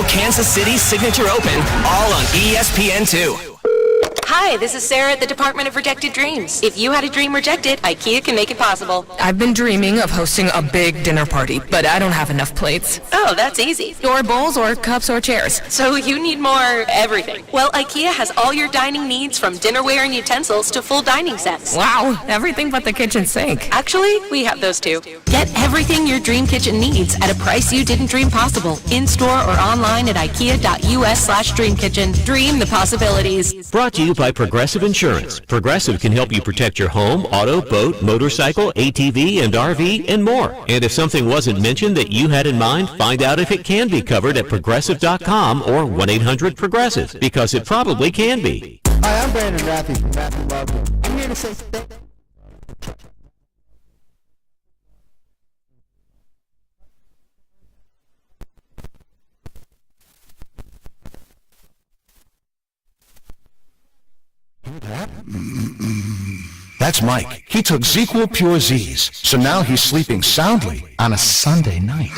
Kansas City's Signature Open, all on ESPN2. Hi, this is Sarah at the Department of Rejected Dreams. If you had a dream rejected, IKEA can make it possible. I've been dreaming of hosting a big dinner party, but I don't have enough plates. Oh, that's easy. Or bowls, or cups, or chairs. So you need more everything. Well, IKEA has all your dining needs, from dinnerware and utensils to full dining sets. Wow, everything but the kitchen sink. Actually, we have those too. Get everything your dream kitchen needs at a price you didn't dream possible. In-store or online at ikea.us/dreamkitchen. Dream the possibilities. Brought to you by Progressive Insurance. Progressive can help you protect your home, auto, boat, motorcycle, ATV, and RV, and more. And if something wasn't mentioned that you had in mind, find out if it can be covered at Progressive.com or 1-800-PROGRESSIVE, because it probably can be. Hi, I'm Brandon Raffy from Raffy Love. I'm here to say thank you. That's Mike. He took ZzzQuil Pure Z's, so now he's sleeping soundly on a Sunday night.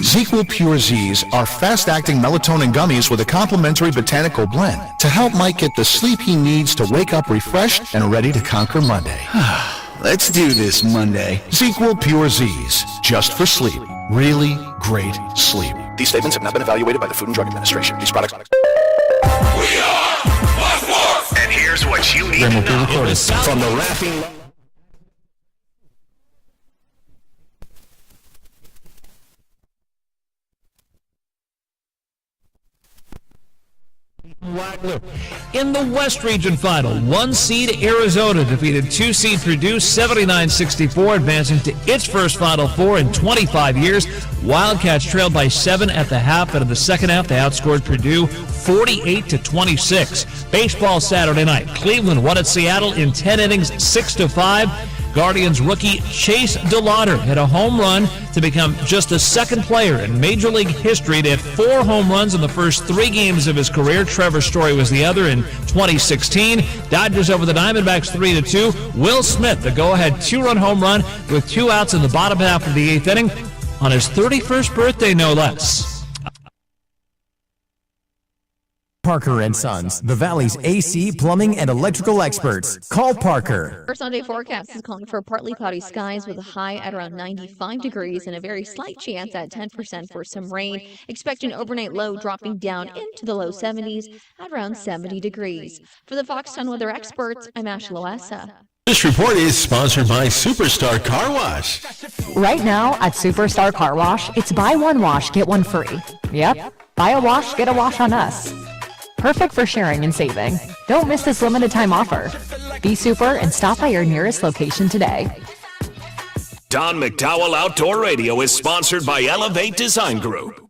ZzzQuil Pure Z's are fast-acting melatonin gummies with a complementary botanical blend to help Mike get the sleep he needs to wake up refreshed and ready to conquer Monday. Let's do this Monday. ZzzQuil Pure Z's, just for sleep. Really great sleep. These statements have not been evaluated by the Food and Drug Administration. These products... We are Fox Sports! And here's what you need to know. From the Raffy... Wagner. In the West Region Final, 1-seed Arizona defeated 2-seed Purdue 79-64, advancing to its first Final Four in 25 years. Wildcats trailed by 7 at the half, and in the second half, they outscored Purdue 48-26. Baseball Saturday night, Cleveland won at Seattle in 10 innings, 6-5. Guardians rookie Chase DeLauder hit a home run to become just the second player in Major League history to hit 4 home runs in the first 3 games of his career. Trevor Story was the other in 2016. Dodgers over the Diamondbacks 3-2. Will Smith, the go-ahead 2-run home run with 2 outs in the bottom half of the 8th inning on his 31st birthday, no less. Parker and Sons, the Valley's AC, plumbing, and electrical experts. Call Parker. Our Sunday forecast is calling for partly cloudy skies with a high at around 95 degrees and a very slight chance at 10% for some rain. Expect an overnight low dropping down into the low 70s at around 70 degrees. For the Foxton Weather Experts, I'm Ash Loessa. This report is sponsored by Superstar Car Wash. Right now at Superstar Car Wash, it's buy one wash, get one free. Yep, buy a wash, get a wash on us. Perfect for sharing and saving. Don't miss this limited time offer. Be super and stop by your nearest location today. Don McDowell Outdoor Radio is sponsored by Elevate Design Group.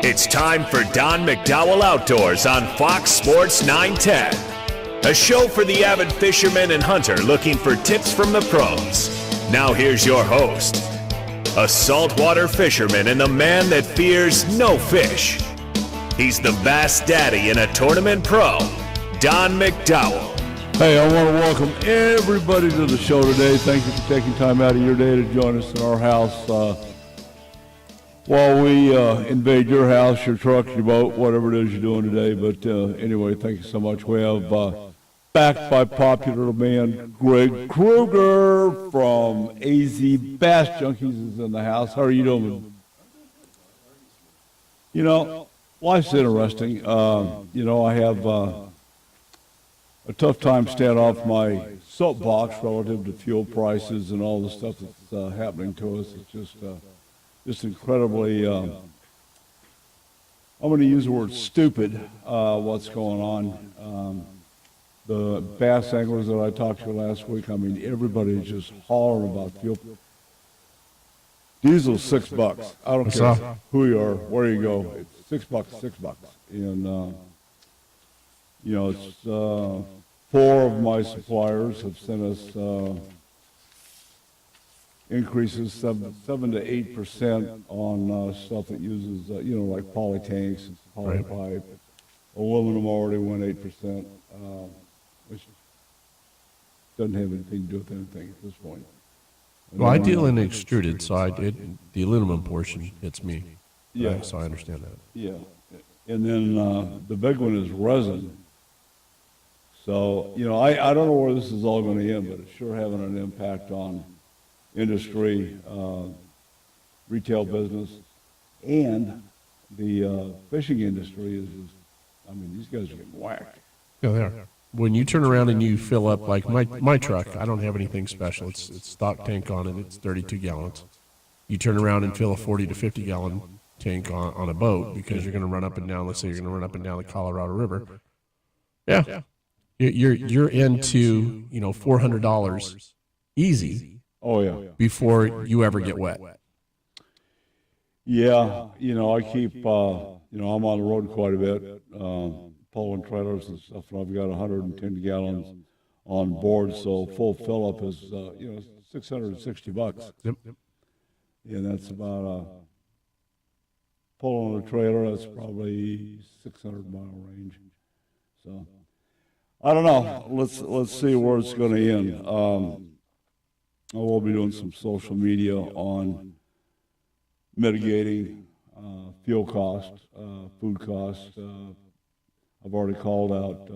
It's time for Don McDowell Outdoors on Fox Sports 910. A show for the avid fisherman and hunter looking for tips from the pros. Now here's your host, a saltwater fisherman and the man that fears no fish. He's the Bass Daddy and a tournament pro, Don McDowell. Hey, I want to welcome everybody to the show today. Thank you for taking time out of your day to join us in our house while we invade your house, your truck, your boat, whatever it is you're doing today. But anyway, thank you so much. We have backed by popular demand, Greg Kruger from AZ Bass Junkies is in the house. How are you doing? You know, life's interesting. I have a tough time staying off my soapbox relative to fuel prices and all the stuff that's happening to us. It's just incredibly, I'm going to use the word stupid, what's going on. The bass anglers that I talked to last week, I mean, everybody's just hollering about fuel. Diesel's $6. I don't care who you are, where you go. It's $6. And, it's 4 of my suppliers have sent us increases 7 to 8% on stuff that uses, like poly tanks and poly pipe. Aluminum already went 8%. Which doesn't have anything to do with anything at this point. Well, I deal in extruded, so the aluminum portion hits me. Yeah. So I understand that. Yeah. And then the big one is resin. So, I don't know where this is all going to end, but it's sure having an impact on industry, retail business, and the fishing industry is these guys are getting whacked. Yeah, they are. When you turn around and you fill up, like my truck, I don't have anything special. It's stock tank on it. It's 32 gallons. You turn around and fill a 40 to 50 gallon tank on a boat because you're going to run up and down. Let's say you're going to run up and down the Colorado River. Yeah, you're into $400 easy. Oh yeah. Before you ever get wet. Yeah, I keep I'm on the road quite a bit. Pulling trailers and stuff, and I've got 110 gallons on board, so full fill up is $660. Yep. Yeah, that's about pulling a trailer. That's probably 600-mile range. So I don't know. Let's see where it's going to end. I will be doing some social media on mitigating fuel costs, food costs. I've already called out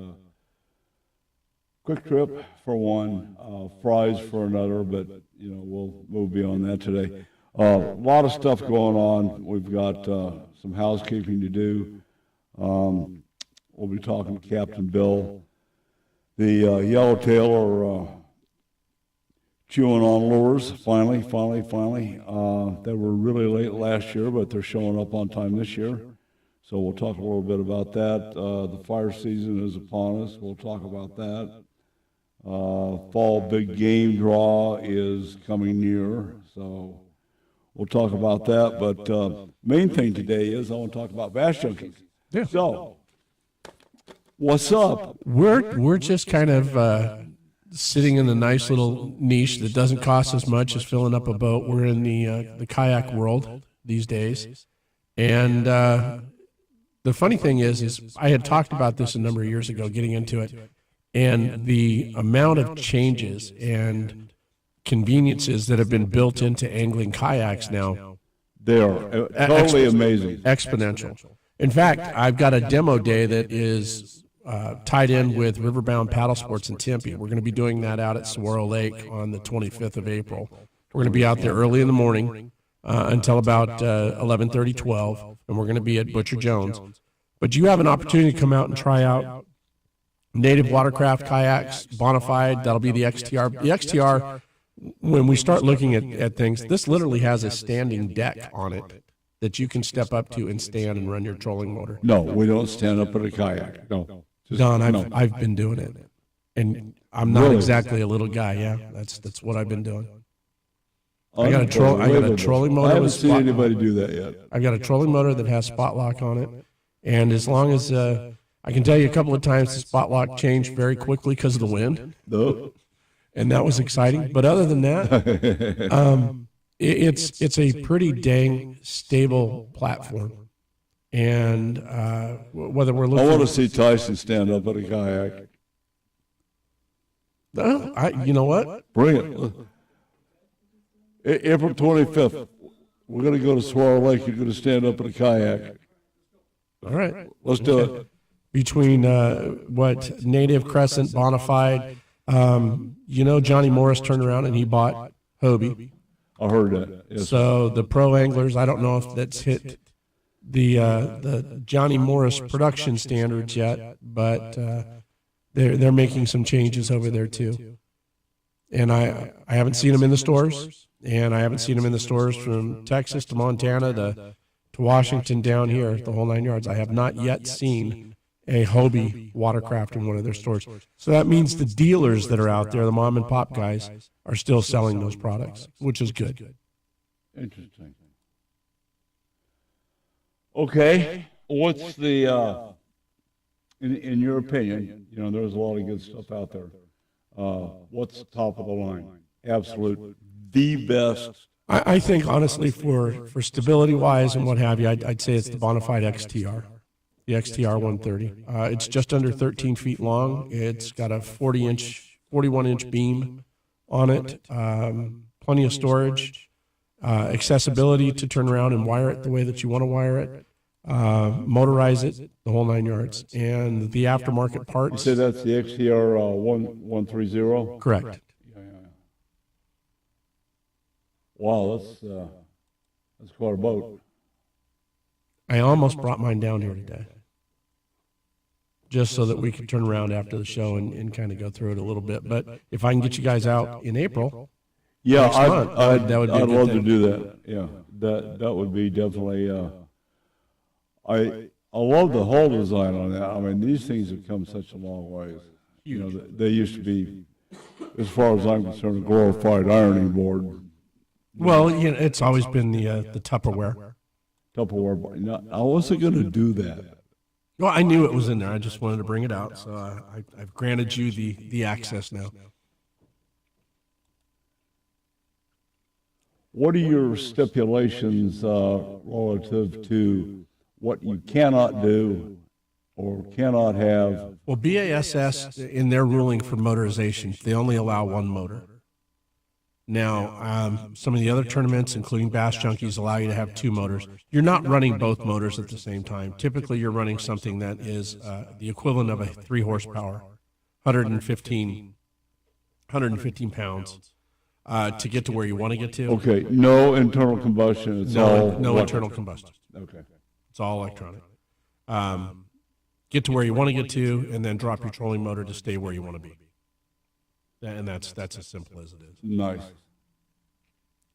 Quick Trip for one, Fry's for another, but we'll move beyond that today. A lot of stuff going on. We've got some housekeeping to do. We'll be talking to Captain Bill. The yellowtail are chewing on lures. Finally. They were really late last year, but they're showing up on time this year. So we'll talk a little bit about that. The fire season is upon us. We'll talk about that. Fall big game draw is coming near, so we'll talk about that. But main thing today is I want to talk about Bass Junkies. Yeah. So, what's up? We're just kind of sitting in a nice little niche that doesn't cost as much as filling up a boat. We're in the kayak world these days, and the funny thing is I had talked about this a number of years ago, getting into it, and the amount of changes and conveniences that have been built into angling kayaks now. They are totally amazing. Exponential. In fact, I've got a demo day that is tied in with Riverbound Paddle Sports in Tempe. We're going to be doing that out at Saguaro Lake on the 25th of April. We're going to be out there early in the morning until about 11:30, 12, and we're going to be at Butcher Jones. But you have an opportunity to come out and try out native watercraft kayaks, Bonafide. That'll be the XTR. The XTR, when we start looking at things, this literally has a standing deck on it that you can step up to and stand and run your trolling motor. No, we don't stand up in a kayak. No. Don, I've been doing it, and I'm not exactly a little guy. Yeah, that's what I've been doing. I got a trolling motor. I haven't seen anybody do that yet. I've got a trolling motor that has spot lock on it, and as long as I can tell you a couple of times the spot lock changed very quickly because of the wind. No. And that was exciting. But other than that, it's a pretty dang stable platform. And whether we're looking, I want to see Tyson stand up at a kayak. You know what? Bring it. April 25th, we're going to go to Saguaro Lake. You're going to stand up in a kayak. All right. Let's do it. Between Native, Crescent, Bonafide, Johnny Morris turned around and he bought Hobie. I heard that. Yes. So the pro anglers, I don't know if that's hit the Johnny Morris production standards yet, but they're making some changes over there too. And I haven't seen them in the stores, and I haven't seen them in the stores from Texas to Montana to Washington down here, the whole 9 yards. I have not yet seen a Hobie watercraft in one of their stores. So that means the dealers that are out there, the mom and pop guys, are still selling those products, which is good. Interesting. Okay, what's the, in your opinion, there's a lot of good stuff out there. What's top of the line? Absolute, the best. I think, honestly, for stability-wise and what have you, I'd say it's the Bonafide XTR, the XTR 130. It's just under 13 feet long. It's got a 41-inch beam on it. plenty of storage, accessibility to turn around and wire it the way that you want to wire it, motorize it, the whole 9 yards, and the aftermarket parts. You said that's the XTR 130? Correct. Wow, that's quite a boat. I almost brought mine down here today, just so that we could turn around after the show and kind of go through it a little bit. But if I can get you guys out in April, yeah, that would be I'd love thing. to do that. Yeah, that would be definitely. I love the whole design on that. I mean, these things have come such a long ways. You know, they used to be, as far as I'm concerned, a glorified ironing board. Well, you know, it's always been the Tupperware. Tupperware. Now, I wasn't going to do that. Well, I knew it was in there. I just wanted to bring it out, so I've granted you the access now. What are your stipulations relative to what you cannot do or cannot have? Well, BASS, in their ruling for motorization, they only allow one motor. Now, some of the other tournaments, including Bass Junkies, allow you to have two motors. You're not running both motors at the same time. Typically, you're running something that is the equivalent of a 3 horsepower, 115 pounds, to get to where you want to get to. Okay, no internal combustion. It's all no internal combustion. Okay. It's all electronic. Get to where you want to get to, and then drop your trolling motor to stay where you want to be. And that's as simple as it is. Nice.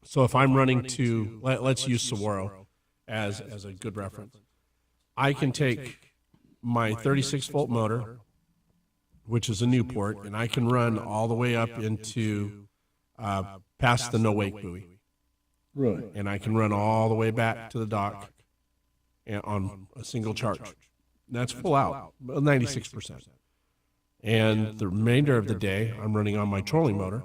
So if I'm running to, let's use Saguaro as a good reference. I can take my 36-volt motor, which is a Newport, and I can run all the way up into past the no-wake buoy. Really? And I can run all the way back to the dock on a single charge. That's full out, 96%. And the remainder of the day, I'm running on my trolling motor.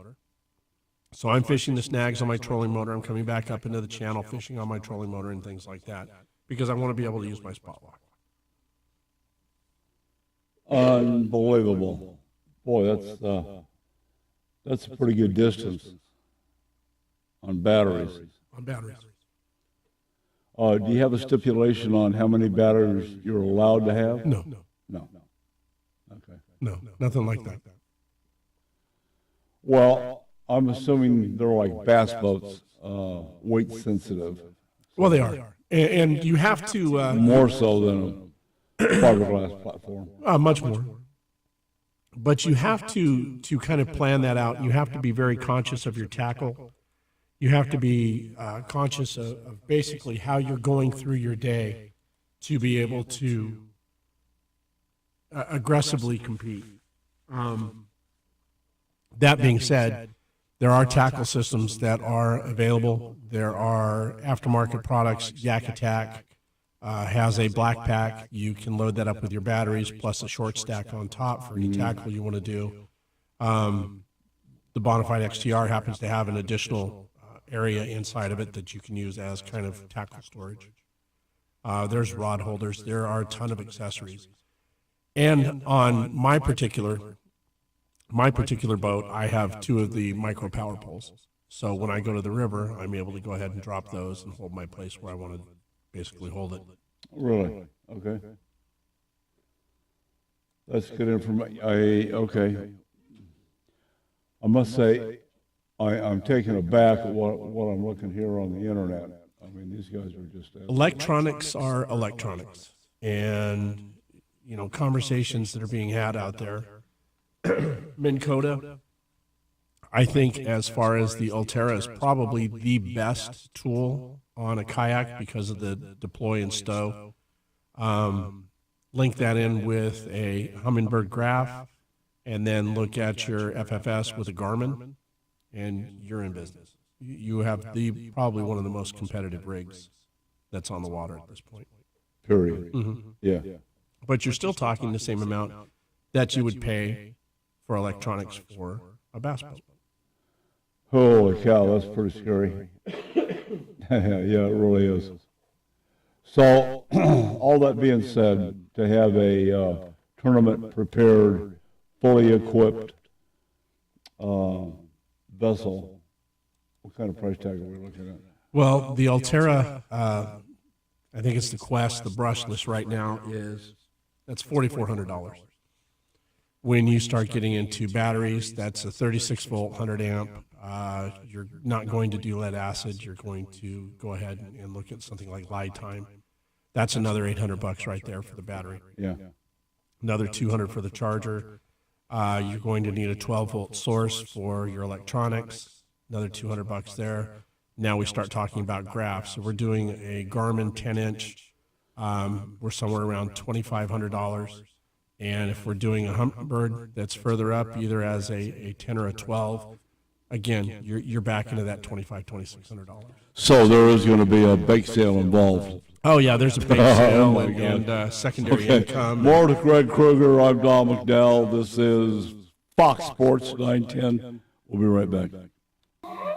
So I'm fishing the snags on my trolling motor. I'm coming back up into the channel, fishing on my trolling motor and things like that, because I want to be able to use my spot lock. Unbelievable. Boy, that's a pretty good distance on batteries. On batteries. Do you have a stipulation on how many batteries you're allowed to have? No. No. Okay. No, nothing like that. Well, I'm assuming they're like bass boats, weight sensitive. Well, they are. And you have to... more so than a fiberglass platform. Much more. But you have to kind of plan that out. You have to be very conscious of your tackle. You have to be conscious of basically how you're going through your day to be able to aggressively compete. That being said, there are tackle systems that are available. There are aftermarket products. Yak Attack has a black pack. You can load that up with your batteries plus a short stack on top for any tackle you want to do. The Bonafide XTR happens to have an additional area inside of it that you can use as kind of tackle storage. There's rod holders. There are a ton of accessories. And on my particular boat, I have two of the micro power poles. So when I go to the river, I'm able to go ahead and drop those and hold my place where I want to basically hold it. Really? Okay. That's good information. Okay. I must say, I'm taken aback at what I'm looking here on the internet. I mean, these guys are just... Electronics are electronics. And... you know, conversations that are being had out there. Minn Kota, I think as far as the Ulterra is probably the best tool on a kayak because of the deploy and stow. Link that in with a Humminbird Graph and then look at your FFS with a Garmin and you're in business. You have probably one of the most competitive rigs that's on the water at this point. Period. Mm-hmm. Yeah. But you're still talking the same amount that you would pay for electronics for a bass boat. Holy cow, that's pretty scary. Yeah, it really is. So, all that being said, to have a tournament prepared, fully equipped vessel What kind of price tag are we looking at? Well, the Ulterra, I think it's the Quest, the brushless right now that's $4,400. When you start getting into batteries, that's a 36-volt, 100 amp. You're not going to do lead acid. You're going to go ahead and look at something like Lifetime. That's another $800 right there for the battery. Yeah. Another $200 for the charger. You're going to need a 12-volt source for your electronics. Another $200 there. Now we start talking about graphs. So we're doing a Garmin 10-inch. We're somewhere around $2,500. And if we're doing a Humminbird that's further up, either as a 10 or a 12, again, you're back into that $2,600. So there is going to be a bake sale involved. Oh, yeah, there's a bake sale and secondary income. More to Greg Kruger. I'm Don McDowell. This is Fox Sports 910. We'll be right back.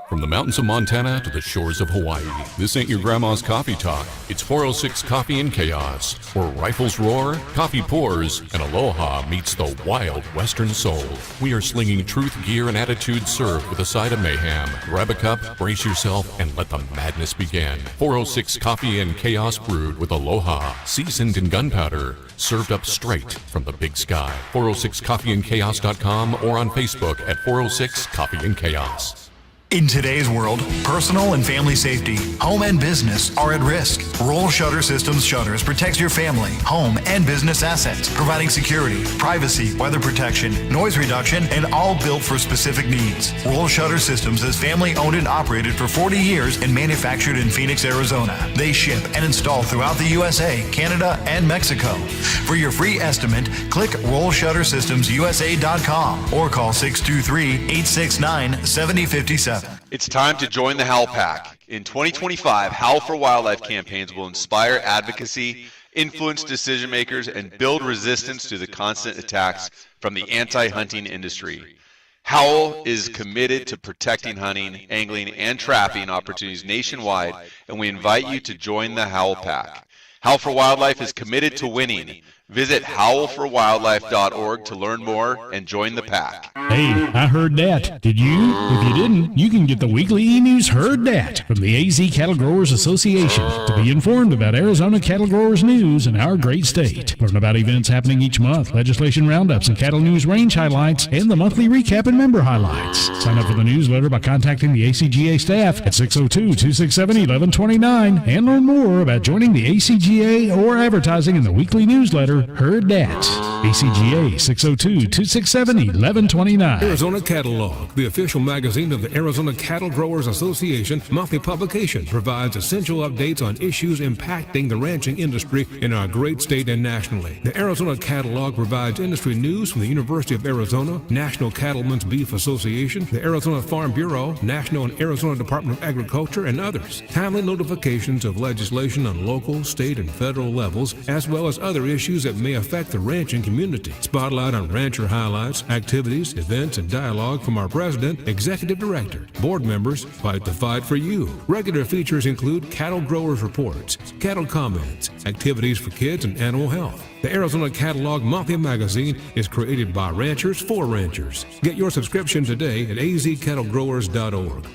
From the mountains of Montana to the shores of Hawaii, this ain't your grandma's coffee talk. It's 406 Coffee and Chaos, where rifles roar, coffee pours, and aloha meets the wild western soul. We are slinging truth, gear, and attitude served with a side of mayhem. Grab a cup, brace yourself, and let the madness begin. 406 Coffee and Chaos brewed with aloha, seasoned in gunpowder, served up straight from the big sky. 406coffeeandchaos.com or on Facebook at 406 Coffee and Chaos. In today's world, personal and family safety, home and business are at risk. Roll Shutter Systems Shutters protects your family, home, and business assets, providing security, privacy, weather protection, noise reduction, and all built for specific needs. Roll Shutter Systems is family owned and operated for 40 years and manufactured in Phoenix, Arizona. They ship and install throughout the USA, Canada, and Mexico. For your free estimate, click RollShutterSystemsUSA.com or call 623-869-7057. It's time to join the Howl Pack. In 2025, Howl for Wildlife campaigns will inspire advocacy, influence decision makers, and build resistance to the constant attacks from the anti-hunting industry. Howl is committed to protecting hunting, angling, and trapping opportunities nationwide, and we invite you to join the Howl Pack. Howl for Wildlife is committed to winning. Visit howlforwildlife.org to learn more and join the pack. Hey, I heard that. Did you? If you didn't, you can get the weekly e-news Heard That from the AZ Cattle Growers Association to be informed about Arizona cattle growers news in our great state. Learn about events happening each month, legislation roundups and cattle news range highlights, and the monthly recap and member highlights. Sign up for the newsletter by contacting the ACGA staff at 602-267-1129 and learn more about joining the ACGA or advertising in the weekly newsletter Heard That. ACGA 602-267-1129. Arizona Catalog, the official magazine of the Arizona Cattle Growers Association monthly publication, provides essential updates on issues impacting the ranching industry in our great state and nationally. The Arizona Catalog provides industry news from the University of Arizona, National Cattlemen's Beef Association, the Arizona Farm Bureau, National and Arizona Department of Agriculture, and others. Timely notifications of legislation on local, state, and federal levels, as well as other issues that may affect the ranching community. Spotlight on rancher highlights, activities, events, and dialogue from our president, executive director, board members. Fight the fight for you. Regular features include cattle growers reports, cattle comments, activities for kids, and animal health. The Arizona Catalog monthly magazine is created by ranchers for ranchers. Get your subscription today at azcattlegrowers.org.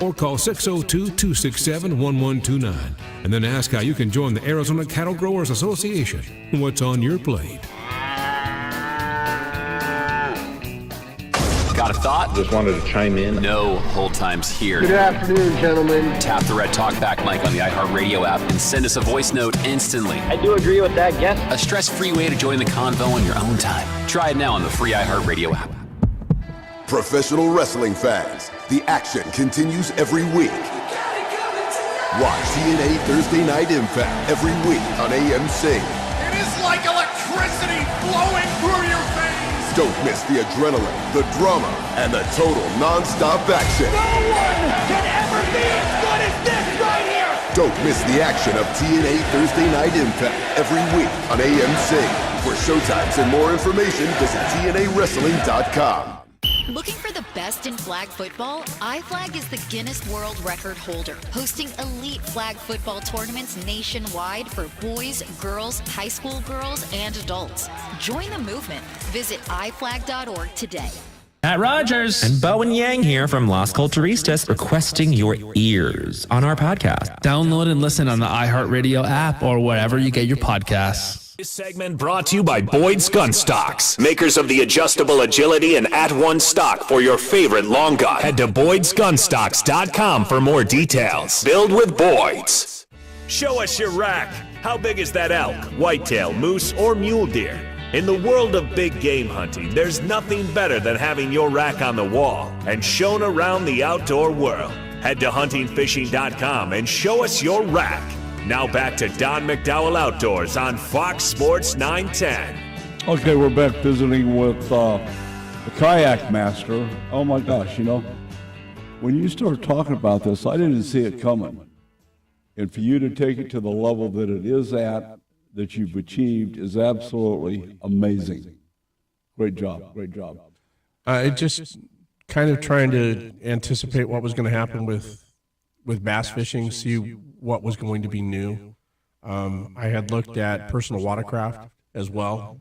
or call 602-267-1129 and then ask how you can join the Arizona Cattle Growers Association. What's on your plate? Got a thought? Just wanted to chime in. No hold times here. Good afternoon, gentlemen. Tap the red talkback mic on the iHeartRadio app and send us a voice note instantly. I do agree with that guess. A stress-free way to join the convo on your own time. Try it now on the free iHeartRadio app. Professional wrestling fans, the action continues every week. Watch TNA Thursday Night Impact every week on AMC. It is like electricity flowing through your veins. Don't miss the adrenaline, the drama, and the total non-stop action. No one can ever be as good as this right here. Don't miss the action of TNA Thursday Night Impact every week on AMC. For showtimes and more information, visit TNAWrestling.com. Looking for the best in flag football? iFlag is the Guinness World Record holder, hosting elite flag football tournaments nationwide for boys, girls, high school girls, and adults. Join the movement. Visit iflag.org today. Matt Rogers and Bowen Yang here from Las Culturistas requesting your ears on our podcast. Download and listen on the iHeartRadio app or wherever you get your podcasts. This segment brought to you by Boyd's Gun Stocks, makers of the adjustable agility and at-one stock for your favorite long gun. Head to boydsgunstocks.com for more details. Build with Boyd's. Show us your rack. How big is that elk, whitetail, moose, or mule deer? In the world of big game hunting, there's nothing better than having your rack on the wall and shown around the outdoor world. Head to huntingfishing.com and show us your rack. Now back to Don McDowell Outdoors on Fox Sports 910. Okay, we're back visiting with the kayak master. Oh my gosh, when you start talking about this, I didn't see it coming. And for you to take it to the level that it is at, that you've achieved, is absolutely amazing. Great job, great job. It just kind of trying to anticipate what was going to happen with bass fishing, see what was going to be new. I had looked at personal watercraft as well.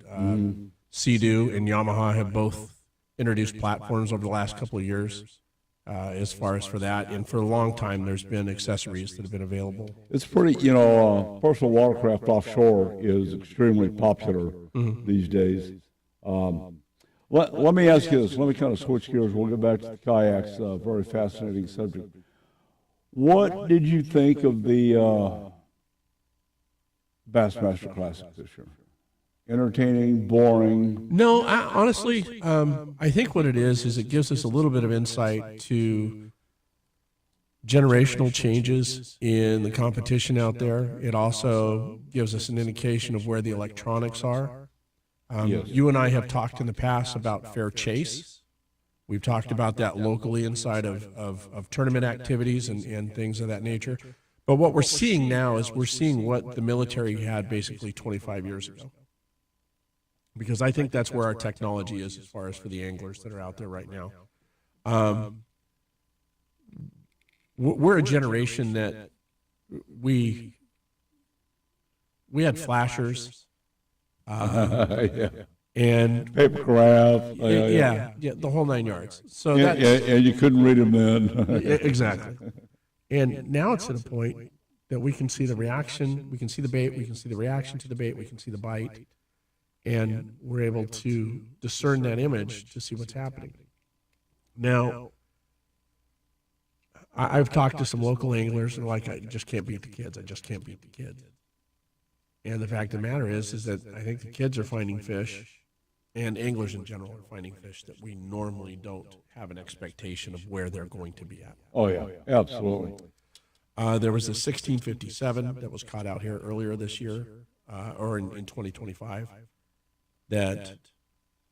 Sea-Doo and Yamaha have both introduced platforms over the last couple of years as far as for that. And for a long time, there's been accessories that have been available. It's pretty, personal watercraft offshore is extremely popular these days. Let me ask you this. Let me kind of switch gears. We'll get back to the kayaks. Very fascinating subject. What did you think of the Bassmaster Classic this year? Entertaining, boring? No, honestly, I think what it is it gives us a little bit of insight to generational changes in the competition out there. It also gives us an indication of where the electronics are. Yes. You and I have talked in the past about fair chase. We've talked about that locally inside of tournament activities and things of that nature. But what we're seeing now is we're seeing what the military had basically 25 years ago. Because I think that's where our technology is as far as for the anglers that are out there right now. We're a generation that we had flashers. And paper craft. Yeah, the whole 9 yards. So and you couldn't read them then. Exactly. And now it's at a point that we can see the reaction, we can see the bait, we can see the reaction to the bait, we can see the bite. And we're able to discern that image to see what's happening. Now, I've talked to some local anglers and like, I just can't beat the kids. I just can't beat the kids. And the fact of the matter is that I think the kids are finding fish, and anglers in general are finding fish that we normally don't have an expectation of where they're going to be at. Oh, yeah, absolutely. There was a 1657 that was caught out here earlier this year, or in 2025. That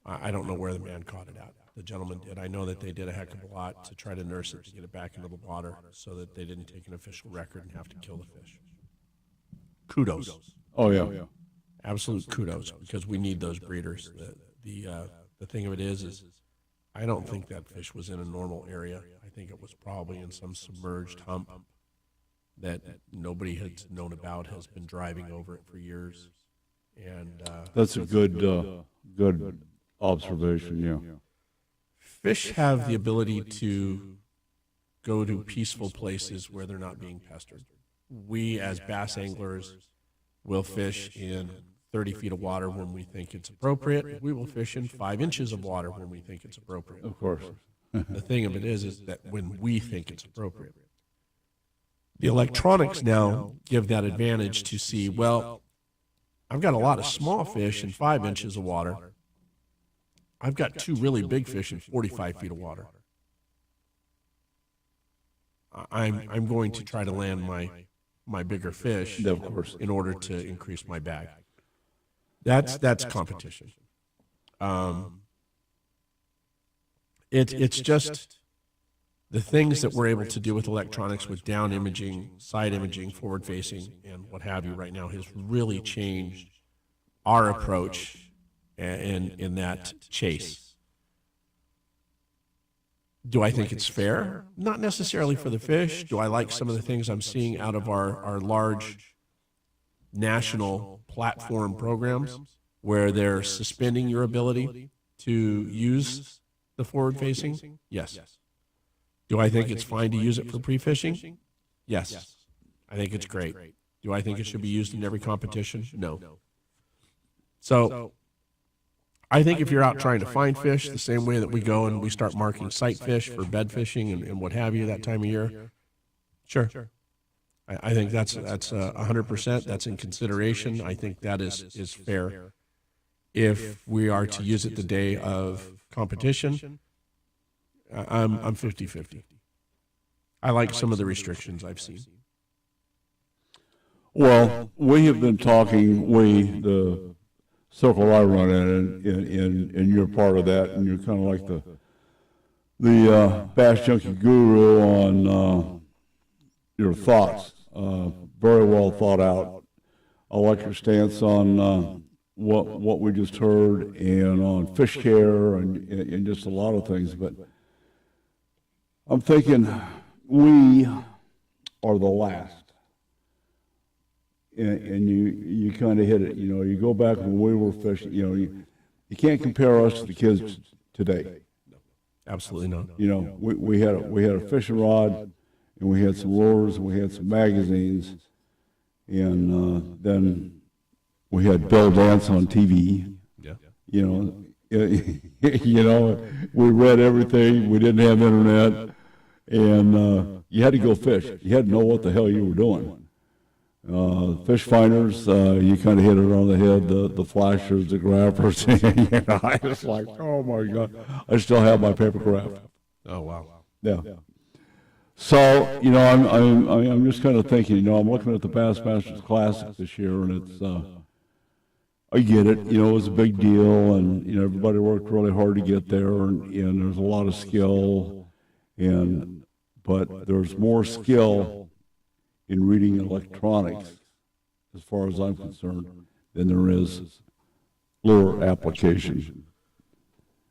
I don't know where the man caught it at. The gentleman did. I know that they did a heck of a lot to try to nurse it to get it back into the water so that they didn't take an official record and have to kill the fish. Kudos. Oh, yeah. Absolute kudos, because we need those breeders. The thing of it is I don't think that fish was in a normal area. I think it was probably in some submerged hump that nobody has known about, has been driving over it for years. And that's a good observation. Yeah, fish have the ability to go to peaceful places where they're not being pestered. We, as bass anglers, will fish in 30 feet of water when we think it's appropriate. We will fish in 5 inches of water when we think it's appropriate. Of course. The thing of it is that when we think it's appropriate, the electronics now give that advantage to see, well, I've got a lot of small fish in 5 inches of water. I've got 2 really big fish in 45 feet of water. I'm going to try to land my bigger fish, of course, in order to increase my bag. That's competition. It's just the things that we're able to do with electronics, with down imaging, side imaging, forward facing, and what have you right now has really changed our approach in that chase. Do I think it's fair? Not necessarily for the fish. Do I like some of the things I'm seeing out of our large national platform programs where they're suspending your ability to use the forward facing? Yes. Do I think it's fine to use it for pre-fishing? Yes. I think it's great. Do I think it should be used in every competition? No. So I think if you're out trying to find fish, the same way that we go and we start marking sight fish for bed fishing and what have you that time of year, sure. I think that's 100%. That's in consideration. I think that is fair. If we are to use it the day of competition, I'm 50-50. I like some of the restrictions I've seen. Well, we have been talking, the circle I run in, and you're part of that, and you're kind of like the Bass Junkie guru on your thoughts. Very well thought out. I like your stance on what we just heard, and on fish care, and just a lot of things. But I'm thinking we are the last. And you kind of hit it. You know, you go back when we were fishing. You know, you can't compare us to the kids today. Absolutely not. You know, we had a fishing rod, and we had some lures, and we had some magazines, and then we had Bill Dance on TV. Yeah. You know, we read everything. We didn't have internet, and you had to go fish. You had to know what the hell you were doing. Fish finders, you kind of hit it on the head, the flashers, the graphers. You know, I was like, oh my God. I still have my paper craft. Oh, wow. Yeah. So, you know, I'm just kind of thinking, you know, I'm looking at the Bassmasters Classic this year, and it's, I get it, you know, it was a big deal, and, you know, everybody worked really hard to get there, and there's a lot of skill, but there's more skill in reading electronics, as far as I'm concerned, than there is lure application.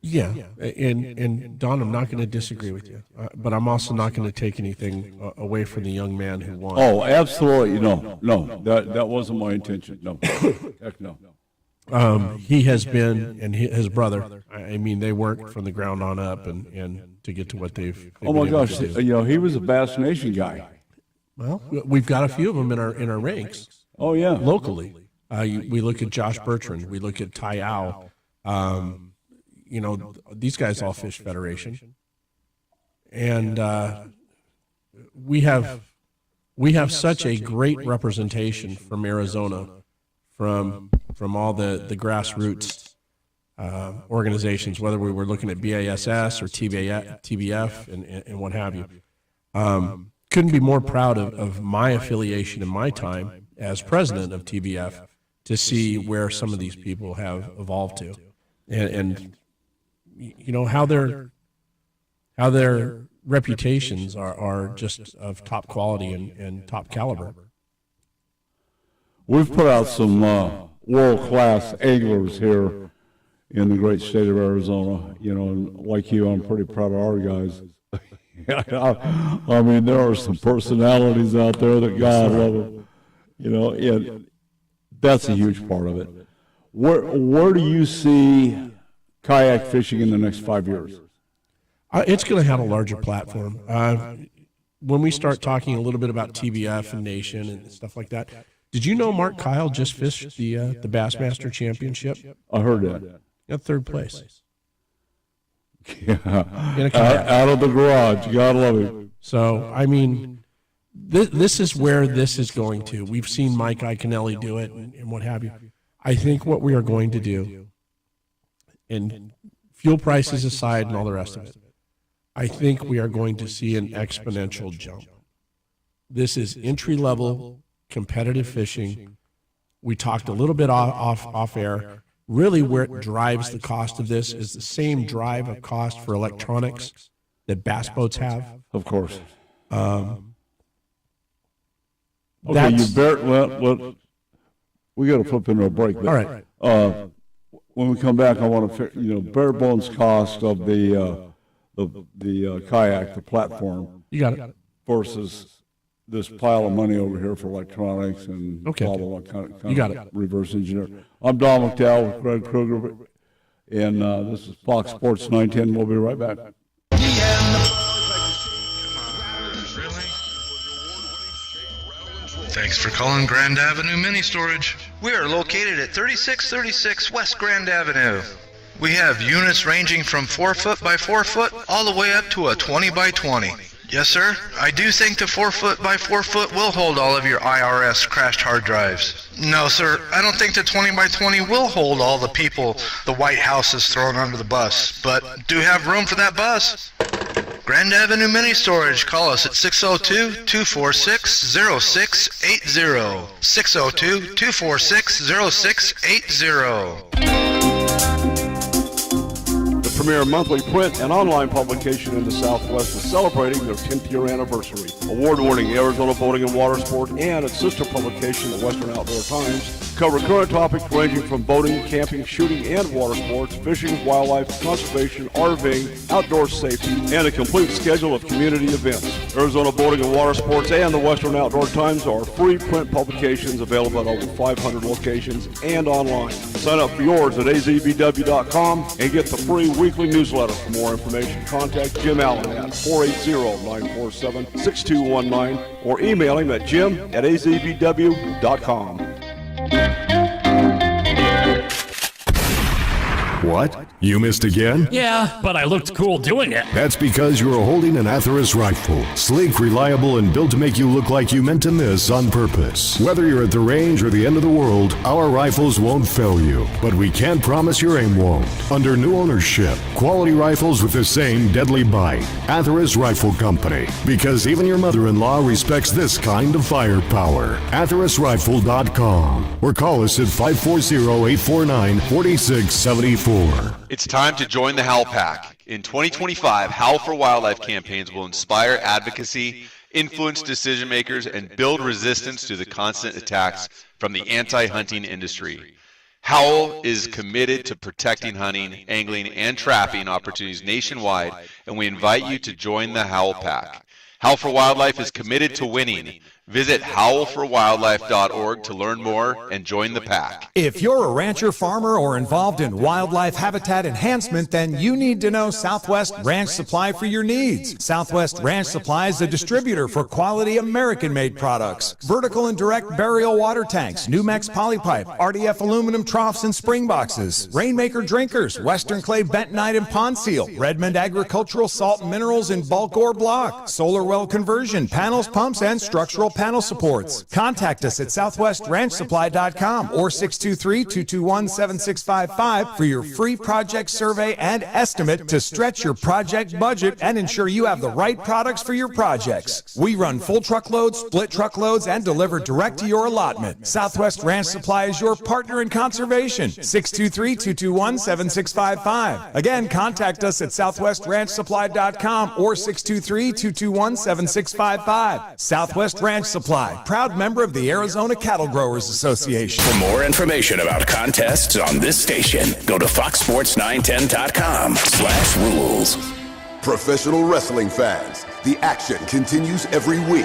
Yeah, and Don, I'm not going to disagree with you, but I'm also not going to take anything away from the young man who won. Oh, absolutely, no, that wasn't my intention. No, heck no. He has been, and his brother. I mean, they worked from the ground on up, and to get to what they've oh my gosh, you know, he was a Bass Nation guy. Well, we've got a few of them in our ranks. Oh yeah, locally. We look at Josh Bertrand. We look at Tai Au. You know, these guys all fish Federation, and we have such a great representation from Arizona, from all the grassroots organizations, whether we were looking at BASS or TBF and what have you. Couldn't be more proud of my affiliation in my time as president of TBF to see where some of these people have evolved to, and you know how their reputations are just of top quality and top caliber. We've put out some world-class anglers here in the great state of Arizona. You know, and like you, I'm pretty proud of our guys. I mean, there are some personalities out there that God love them. You know, and that's a huge part of it. Where do you see kayak fishing in the next 5 years? It's going to have a larger platform. When we start talking a little bit about TBF and Nation and stuff like that, did you know Mark Kyle just fished the Bassmaster Championship? I heard that. Got third place. Yeah, out of the garage. You gotta love him. So, I mean, this is where this is going to. We've seen Mike Iaconelli do it and what have you. I think what we are going to do, and fuel prices aside and all the rest of it, I think we are going to see an exponential jump. This is entry-level competitive fishing. We talked a little bit off air. Really, where it drives the cost of this is the same drive of cost for electronics that bass boats have. Of course. Okay, we got to flip into a break. But, all right. When we come back, I want to, bare bones cost of the kayak, the platform. You got it. Versus this pile of money over here for electronics and blah, blah, blah, kind of you got it. Reverse engineer. I'm Don McDowell with Greg Kruger. And this is Fox Sports 910. We'll be right back. Thanks for calling Grand Avenue Mini Storage. We are located at 3636 West Grand Avenue. We have units ranging from 4 foot by 4 foot all the way up to a 20 by 20. Yes, sir. I do think the 4 foot by 4 foot will hold all of your IRS crashed hard drives. No, sir. I don't think the 20 by 20 will hold all the people the White House has thrown under the bus, but do have room for that bus. Grand Avenue Mini Storage. Call us at 602-246-0680. 602-246-0680. The premier monthly print and online publication in the Southwest is celebrating their 10th year anniversary. Award-winning Arizona Boating and Water Sport and its sister publication, the Western Outdoor Times, cover current topics ranging from boating, camping, shooting, and water sports, fishing, wildlife, conservation, RVing, outdoor safety, and a complete schedule of community events. Arizona Boating and Water Sports and the Western Outdoor Times are free print publications available at over 500 locations and online. Sign up for yours at azbw.com and get the free weekly newsletter. For more information, contact Jim Allen at 480-947-6219 or email him at jim@azbw.com. What? You missed again? Yeah, but I looked cool doing it. That's because you are holding an Atheros rifle. Sleek, reliable, and built to make you look like you meant to miss on purpose. Whether you're at the range or the end of the world, our rifles won't fail you. But we can't promise your aim won't. Under new ownership, quality rifles with the same deadly bite. Atheros Rifle Company. Because even your mother-in-law respects this kind of firepower. AtherosRifle.com. Or call us at 540-849-4674. It's time to join the Howl Pack. In 2025, Howl for Wildlife campaigns will inspire advocacy, influence decision makers, and build resistance to the constant attacks from the anti-hunting industry. Howl is committed to protecting hunting, angling, and trapping opportunities nationwide, and we invite you to join the Howl Pack. Howl for Wildlife is committed to winning. Visit howlforwildlife.org to learn more and join the pack. If you're a rancher, farmer, or involved in wildlife habitat enhancement, then you need to know Southwest Ranch Supply for your needs. Southwest Ranch Supply is a distributor for quality American-made products. Vertical and direct burial water tanks, Numex polypipe, RDF aluminum troughs and spring boxes, Rainmaker drinkers, Western clay bentonite and pond seal, Redmond agricultural salt and minerals in bulk or block, solar well conversion, panels, pumps, and structural panel supports. Contact us at southwestranchsupply.com or 623-221-7655 for your free project survey and estimate to stretch your project budget and ensure you have the right products for your projects. We run full truckloads, split truckloads, and deliver direct to your allotment. Southwest Ranch Supply is your partner in conservation. 623-221-7655. Again, contact us at southwestranchsupply.com or 623-221-7655. Southwest Ranch Supply, proud member of the Arizona Cattle Growers Association. For more information about contests on this station, go to foxsports910.com/rules. Professional wrestling fans, the action continues every week.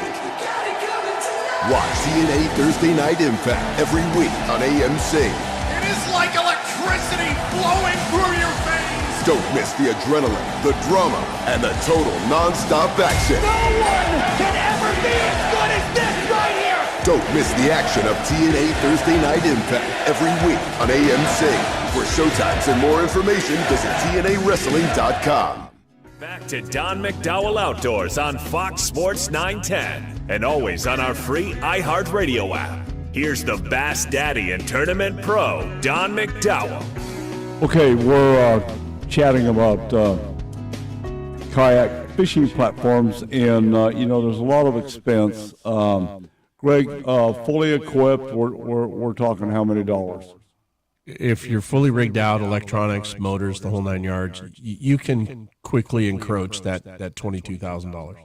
Watch TNA Thursday Night Impact every week on AMC. It is like electricity flowing through your veins. Don't miss the adrenaline, the drama, and the total non-stop action. No one can ever be as good as this right here. Don't miss the action of TNA Thursday Night Impact every week on AMC. For showtimes and more information, visit TNAWrestling.com. Back to Don McDowell Outdoors on Fox Sports 910 and always on our free iHeartRadio app. Here's the Bass Daddy and Tournament Pro, Don McDowell. Okay, we're chatting about kayak fishing platforms, and there's a lot of expense. Greg, fully equipped, we're talking how many dollars? If you're fully rigged out, electronics, motors, the whole 9 yards, you can quickly encroach that $22,000.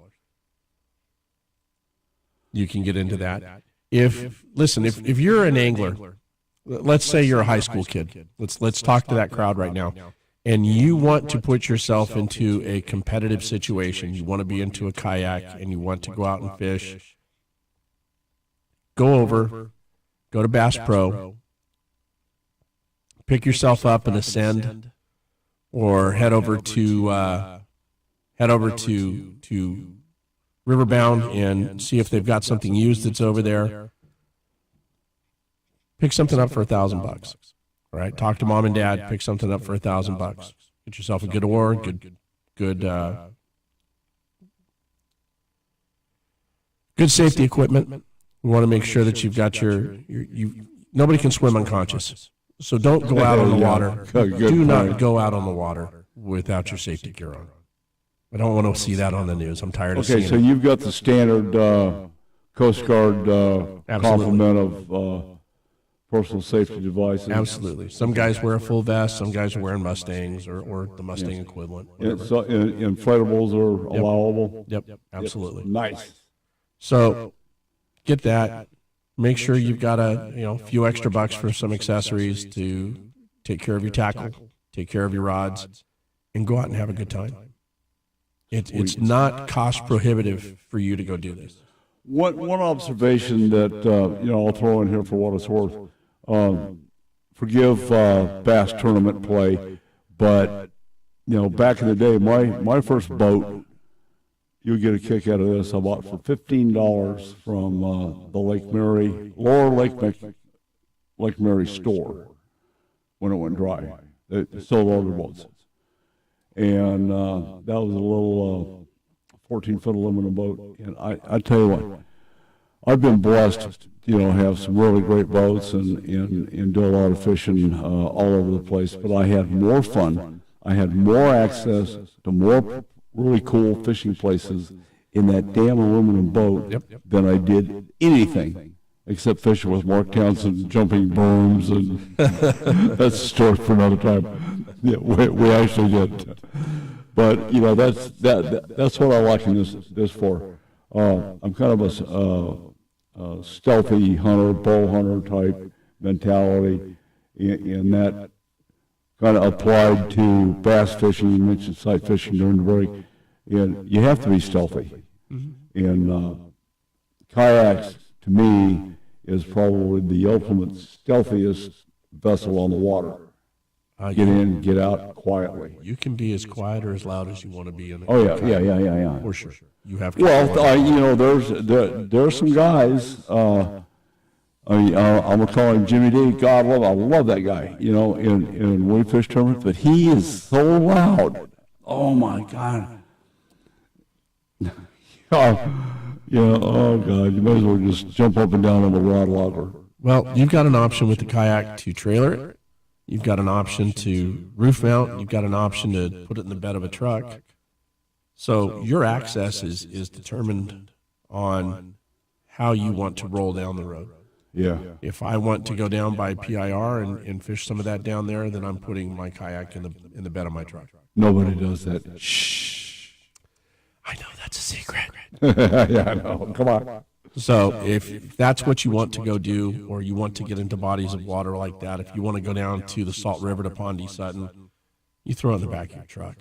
You can get into that. If you're an angler, let's say you're a high school kid. Let's talk to that crowd right now. And you want to put yourself into a competitive situation. You want to be into a kayak and you want to go out and fish. Go to Bass Pro. Pick yourself up and ascend or head over to Riverbound and see if they've got something used that's over there. Pick something up for $1,000. All right, talk to mom and dad. Pick something up for $1,000. Get yourself a good oar, good safety equipment. We want to make sure that you've got nobody can swim unconscious. So don't go out on the water. Do not go out on the water without your safety gear on. I don't want to see that on the news. I'm tired of seeing it. Okay, so you've got the standard Coast Guard complement of personal safety devices. Absolutely. Some guys wear a full vest. Some guys are wearing Mustangs or the Mustang equivalent. So inflatables are allowable? Yep, absolutely. Nice. So get that. Make sure you've got a few extra bucks for some accessories to take care of your tackle, take care of your rods, and go out and have a good time. It's not cost prohibitive for you to go do this. One observation that I'll throw in here for what it's worth. Forgive bass tournament play, but back in the day, my first boat, you'll get a kick out of this. I bought for $15 from the Lower Lake Mary store when it went dry. They sold other boats. And that was a little 14-foot aluminum boat. And I tell you what, I've been blessed, have some really great boats and do a lot of fishing all over the place. But I had more fun. I had more access to more really cool fishing places in that damn aluminum boat than I did anything except fishing with Mark Townsend, jumping berms, and that's a story for another time. Yeah, we actually did. But that's what I like in this for. I'm kind of a stealthy hunter, bow hunter type mentality, and that kind of applied to bass fishing. You mentioned sight fishing during the break, and you have to be stealthy. And kayaks, to me, is probably the ultimate stealthiest vessel on the water. Get in, get out quietly. You can be as quiet or as loud as you want to be in the yeah. For sure. You have to. Well, there's some guys. I'm gonna call him Jimmy D. God love, I love that guy. In Wingfish tournament, but he is so loud. Oh my God. Oh God, you may as well just jump up and down on the rod logger. Well, you've got an option with the kayak to trailer it. You've got an option to roof mount. You've got an option to put it in the bed of a truck. So your access is determined on how you want to roll down the road. Yeah. If I want to go down by PIR and fish some of that down there, then I'm putting my kayak in the bed of my truck. Nobody does that. Shh. I know that's a secret. Yeah, I know. Come on. So if that's what you want to go do, or you want to get into bodies of water like that, if you want to go down to the Salt River to Pondee Sutton, you throw it in the back of your truck.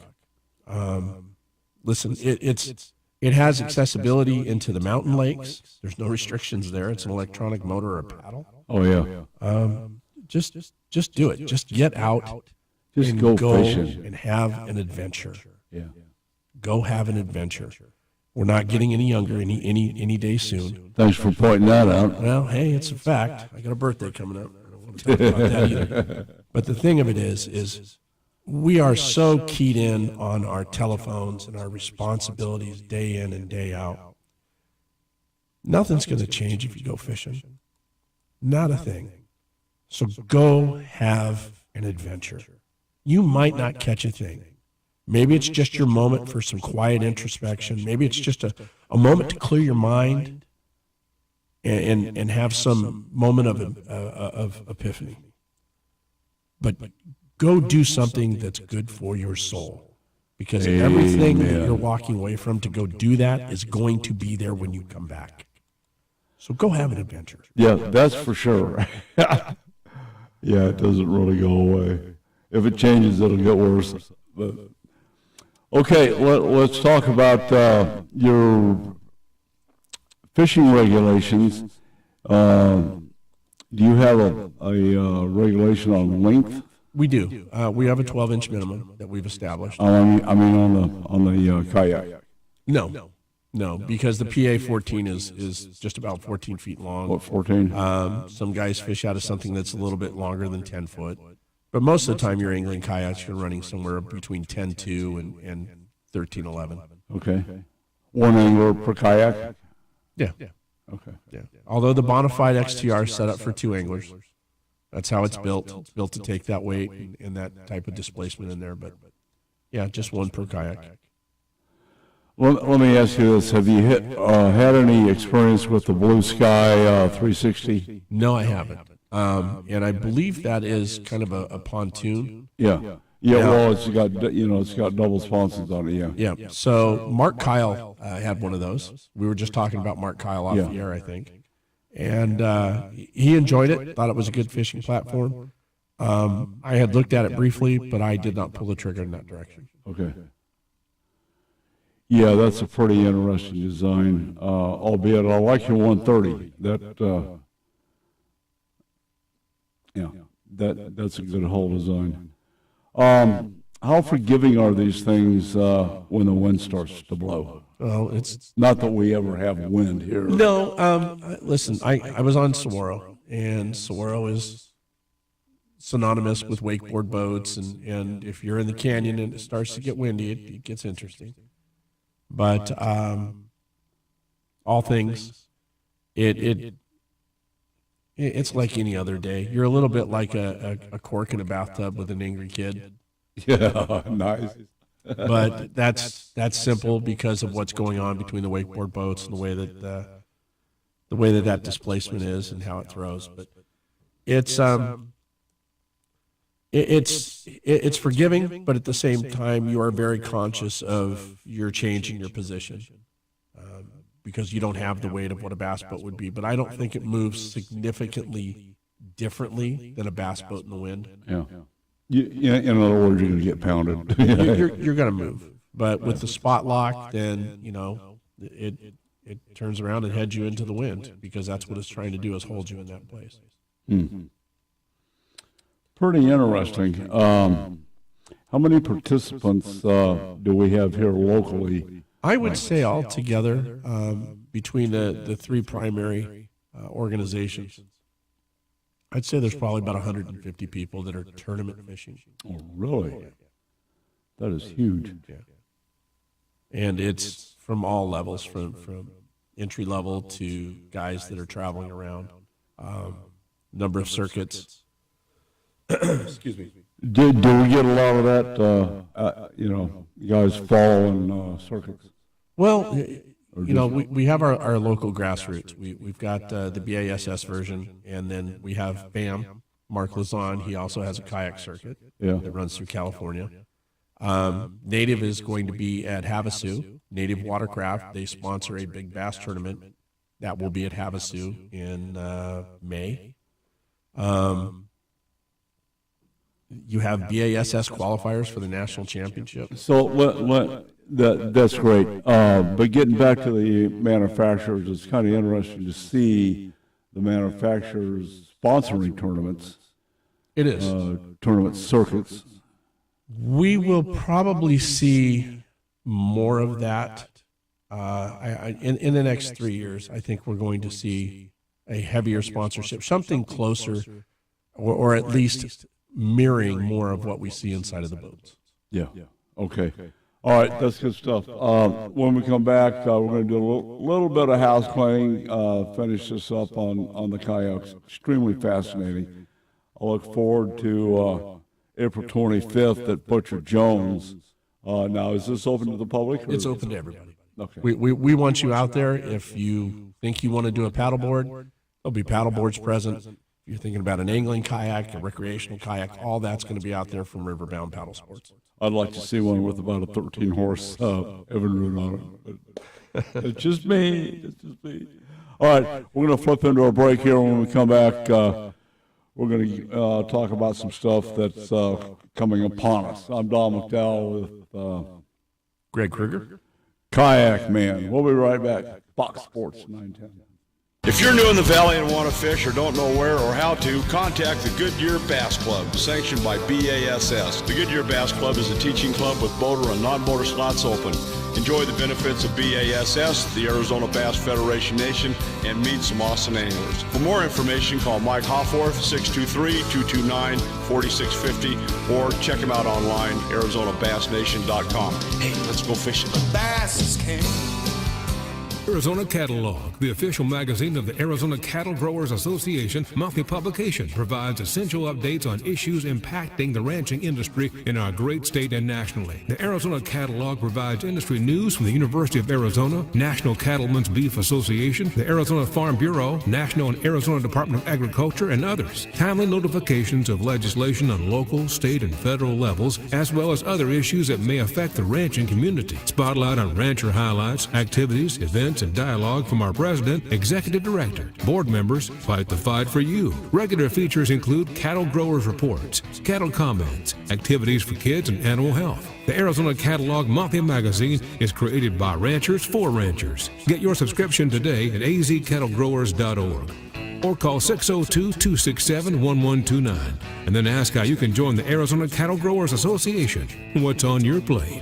Listen, it has accessibility into the mountain lakes. There's no restrictions there. It's an electronic motor or a paddle. Oh yeah. Just do it. Just get out. Just go fishing and have an adventure. Yeah. Go have an adventure. We're not getting any younger any day soon. Thanks for pointing that out. Well, hey, it's a fact. I got a birthday coming up. I don't want to talk about that either. But the thing of it is we are so keyed in on our telephones and our responsibilities day in and day out. Nothing's going to change if you go fishing. Not a thing. So go have an adventure. You might not catch a thing. Maybe it's just your moment for some quiet introspection. Maybe it's just a moment to clear your mind and have some moment of epiphany. But go do something that's good for your soul, because everything that you're walking away from to go do that is going to be there when you come back. So go have an adventure. Yeah, that's for sure. Yeah, it doesn't really go away. If it changes, it'll get worse. But okay, let's talk about your fishing regulations. Do you have a regulation on length? We do. We have a 12-inch minimum that we've established. I mean on the kayak. No, because the PA-14 is just about 14 feet long. What, 14? Some guys fish out of something that's a little bit longer than 10 foot. But most of the time you're angling kayaks, you're running somewhere between 10.2 and 13.11. Okay. One angler per kayak? Yeah. Okay. Yeah. Although the Bonafide XTR is set up for 2 anglers. That's how it's built. It's built to take that weight and that type of displacement in there. But yeah, just 1 per kayak. Well, let me ask you this. Have you had any experience with the Blue Sky 360? No, I haven't. And I believe that is kind of a pontoon. Yeah. Well, it's got double sponsons on it. Yeah. So Mark Kyle had one of those. We were just talking about Mark Kyle off the air, I think, and he enjoyed it. Thought it was a good fishing platform. I had looked at it briefly, but I did not pull the trigger in that direction. Okay. Yeah, that's a pretty interesting design. Albeit, I like your 130. That's a good hull design. How forgiving are these things when the wind starts to blow? Well, it's not that we ever have wind here. No, listen, I was on Saguaro, and Saguaro is synonymous with wakeboard boats, and if you're in the canyon and it starts to get windy, it gets interesting. But all things, it's like any other day. You're a little bit like a cork in a bathtub with an angry kid. Yeah, nice. But that's simple because of what's going on between the wakeboard boats and the way that displacement is and how it throws. But it's forgiving, but at the same time you are very conscious of you're changing your position. Because you don't have the weight of what a bass boat would be. But I don't think it moves significantly differently than a bass boat in the wind. Yeah. In other words, you're going to get pounded. You're going to move. But with the spot lock, then, it turns around and heads you into the wind because that's what it's trying to do is hold you in that place. Mm-hmm. Pretty interesting. How many participants do we have here locally? I would say altogether, between the 3 primary organizations, I'd say there's probably about 150 people that are tournament fishing. Oh, really? That is huge. Yeah. And it's from all levels, from entry level to guys that are traveling around, number of circuits. Excuse me. Do we get a lot of that, guys following circuits? Well, we have our local grassroots. We've got the BASS version, and then we have BAM, Mark Lazon. He also has a kayak circuit that runs through California. Native is going to be at Havasu. Native Watercraft, they sponsor a big bass tournament that will be at Havasu in May. You have BASS qualifiers for the national championship. So that's great. But getting back to the manufacturers, it's kind of interesting to see the manufacturers sponsoring tournaments. It is. Tournament circuits. We will probably see more of that in the next 3 years. I think we're going to see a heavier sponsorship, something closer or at least mirroring more of what we see inside of the boats. Yeah. Okay. All right, that's good stuff. When we come back, we're going to do a little bit of house cleaning, finish this up on the kayaks. Extremely fascinating. I look forward to April 25th at Butcher Jones. Now, is this open to the public? It's open to everybody. Okay. We want you out there. If you think you want to do a paddleboard, there'll be paddleboards present. If you're thinking about an angling kayak, a recreational kayak, all that's going to be out there from Riverbound Paddle Sports. I'd like to see one with about a 13-horse Evinrude on it. It's just me. It's just me. All right, we're going to flip into a break here. When we come back, we're going to talk about some stuff that's coming upon us. I'm Don McDowell with Greg Kruger. Kayak Man. We'll be right back. Fox Sports 910. If you're new in the valley and want to fish or don't know where or how to, contact the Goodyear Bass Club, sanctioned by BASS. The Goodyear Bass Club is a teaching club with boater and non-boater slots open. Enjoy the benefits of BASS, the Arizona Bass Federation Nation, and meet some awesome anglers. For more information, call Mike Hofforth, 623-229-4650, or check him out online, ArizonaBassNation.com. Hey, let's go fishing. Bass is king. Arizona Catalog, the official magazine of the Arizona Cattle Growers Association monthly publication, provides essential updates on issues impacting the ranching industry in our great state and nationally. The Arizona Catalog provides industry news from the University of Arizona, National Cattlemen's Beef Association, the Arizona Farm Bureau, National and Arizona Department of Agriculture, and others. Timely notifications of legislation on local, state, and federal levels, as well as other issues that may affect the ranching community. Spotlight on rancher highlights, activities, events, and dialogue from our president, executive director. Board members fight the fight for you. Regular features include cattle growers reports, cattle comments, activities for kids, and animal health. The Arizona Catalog monthly magazine is created by ranchers for ranchers. Get your subscription today at azcattlegrowers.org or call 602-267-1129 and then ask how you can join the Arizona Cattle Growers Association. What's on your plate?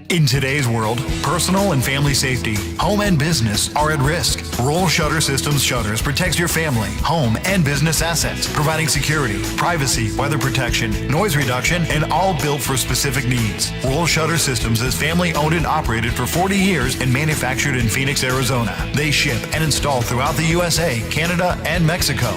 In today's world, personal and family safety, home and business are at risk. Roll Shutter Systems Shutters protects your family, home, and business assets, providing security, privacy, weather protection, noise reduction, and all built for specific needs. Roll Shutter Systems is family owned and operated for 40 years and manufactured in Phoenix, Arizona. They ship and install throughout the USA, Canada, and Mexico.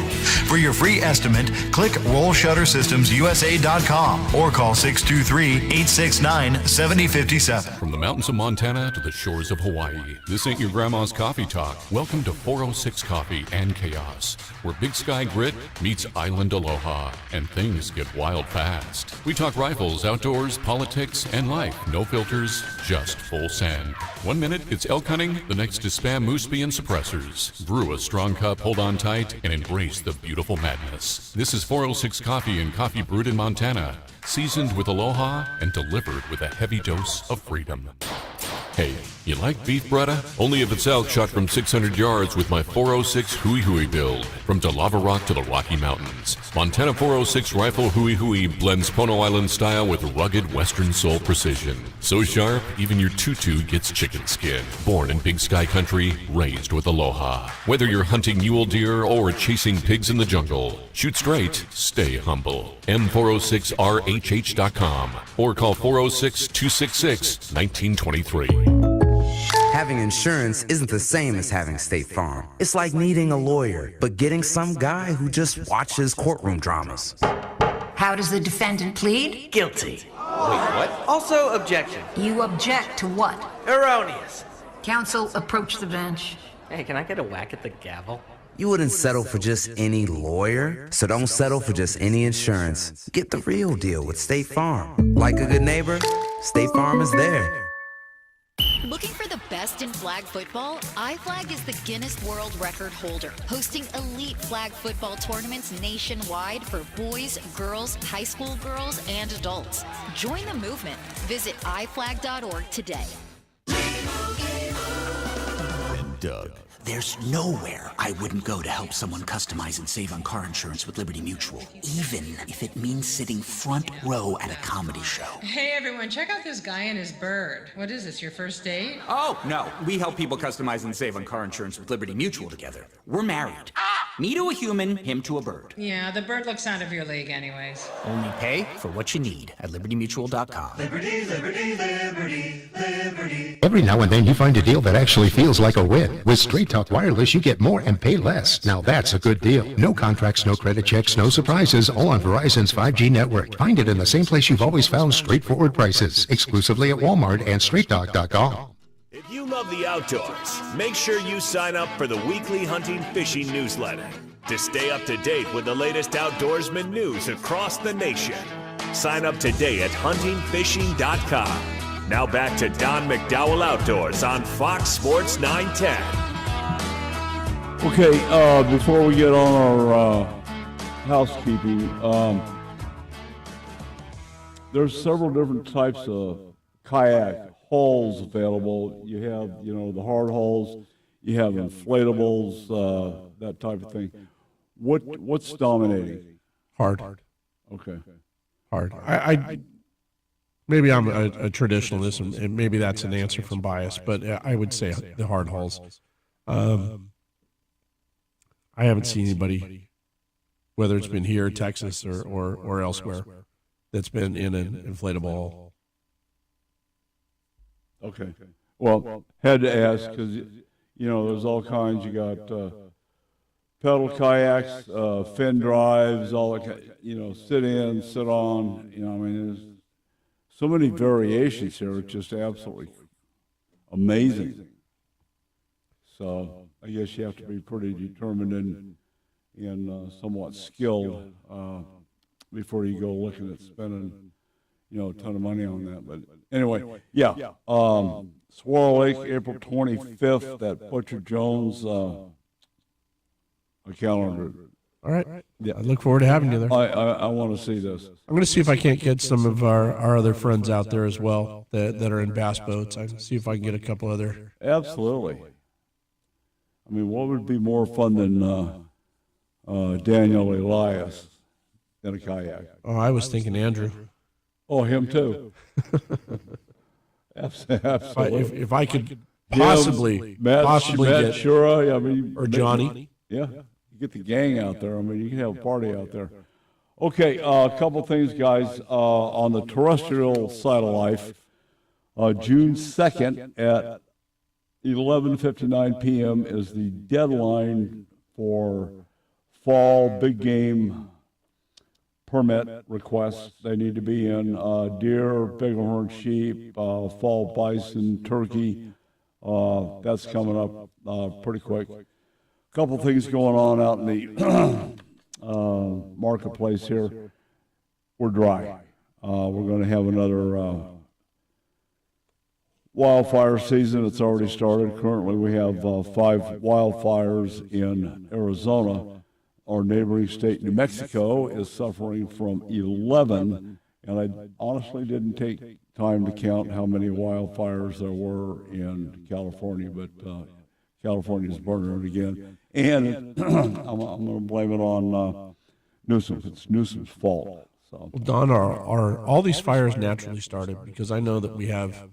For your free estimate, click RollShutterSystemsUSA.com or call 623-869-7057. From the mountains of Montana to the shores of Hawaii, this ain't your grandma's coffee talk. Welcome to 406 Coffee and Chaos, where Big Sky Grit meets Island Aloha, and things get wild fast. We talk rifles, outdoors, politics, and life. No filters, just full send. 1 minute it's elk hunting, the next is spam musubi and suppressors. Brew a strong cup, hold on tight, and embrace the beautiful madness. This is 406 Coffee and coffee brewed in Montana, seasoned with aloha and delivered with a heavy dose of freedom. Hey, you like beef bretta? Only if it's elk shot from 600 yards with my 406 Hui Hui build. From Lava Rock to the Rocky Mountains, Montana 406 Rifle Hui Hui blends Pono Island style with rugged Western soul precision. So sharp, even your tutu gets chicken skin. Born in Big Sky Country, raised with aloha. Whether you're hunting mule deer or chasing pigs in the jungle, shoot straight, stay humble. M406RHH.com or call 406-266-1923. Having insurance isn't the same as having State Farm. It's like needing a lawyer, but getting some guy who just watches courtroom dramas. How does the defendant plead? Guilty. Wait, what? Also, objection. You object to what? Erroneous. Counsel, approach the bench. Hey, can I get a whack at the gavel? You wouldn't settle for just any lawyer, so don't settle for just any insurance. Get the real deal with State Farm. Like a good neighbor, State Farm is there. Looking for the best in flag football? iFlag is the Guinness World Record holder, hosting elite flag football tournaments nationwide for boys, girls, high school girls, and adults. Join the movement. Visit iflag.org today. And Doug. There's nowhere I wouldn't go to help someone customize and save on car insurance with Liberty Mutual, even if it means sitting front row at a comedy show. Hey everyone, check out this guy and his bird. What is this, your first date? Oh, no. We help people customize and save on car insurance with Liberty Mutual together. We're married. Me to a human, him to a bird. Yeah, the bird looks out of your league anyways. Only pay for what you need at libertymutual.com. Liberty, liberty, liberty, liberty. Every now and then you find a deal that actually feels like a win. With Straight Talk Wireless, you get more and pay less. Now that's a good deal. No contracts, no credit checks, no surprises, all on Verizon's 5G network. Find it in the same place you've always found straightforward prices, exclusively at Walmart and StraightTalk.com. If you love the outdoors, make sure you sign up for the weekly hunting fishing newsletter to stay up to date with the latest outdoorsman news across the nation. Sign up today at huntingfishing.com. Now back to Don McDowell Outdoors on Fox Sports 910. Okay, before we get on our housekeeping, there's several different types of kayak hulls available. You have, you know, the hard hulls, you have inflatables, that type of thing. What's dominating? Hard. Okay. Hard. I maybe I'm a traditionalist, and maybe that's an answer from bias, but I would say the hard hulls. I haven't seen anybody, whether it's been here, Texas, or elsewhere, that's been in an inflatable hull. Okay. Well, had to ask because, you know, there's all kinds. You got pedal kayaks, fin drives, all that, you know, sit in, sit on. You know, I mean, there's so many variations here. It's just absolutely amazing. So I guess you have to be pretty determined and somewhat skilled before you go looking at spending, you know, a ton of money on that. But anyway, yeah. Squirrel Lake, April 25th, that Butcher Jones calendar. All right. Yeah, I look forward to having you there. I want to see this. I'm going to see if I can't get some of our other friends out there as well that are in bass boats. I see if I can get a couple other. Absolutely. I mean, what would be more fun than Daniel Elias in a kayak? Oh, I was thinking Andrew. Oh, him too. Absolutely. If I could possibly Matt get Shura, I mean, or Johnny. Yeah, you get the gang out there. I mean, you can have a party out there. Okay, a couple things, guys. On the terrestrial side of life, June 2nd at 11:59 p.m. is the deadline for fall big game permit requests. They need to be in deer, bighorn sheep, fall bison, turkey. That's coming up pretty quick. A couple things going on out in the marketplace here. We're dry. We're going to have another wildfire season. It's already started. Currently, we have 5 wildfires in Arizona. Our neighboring state, New Mexico, is suffering from 11, and I honestly didn't take time to count how many wildfires there were in California, but California's burning it again. And I'm going to blame it on Newsom. It's Newsom's fault. So. Well, Don, are all these fires naturally started? Because I know that we have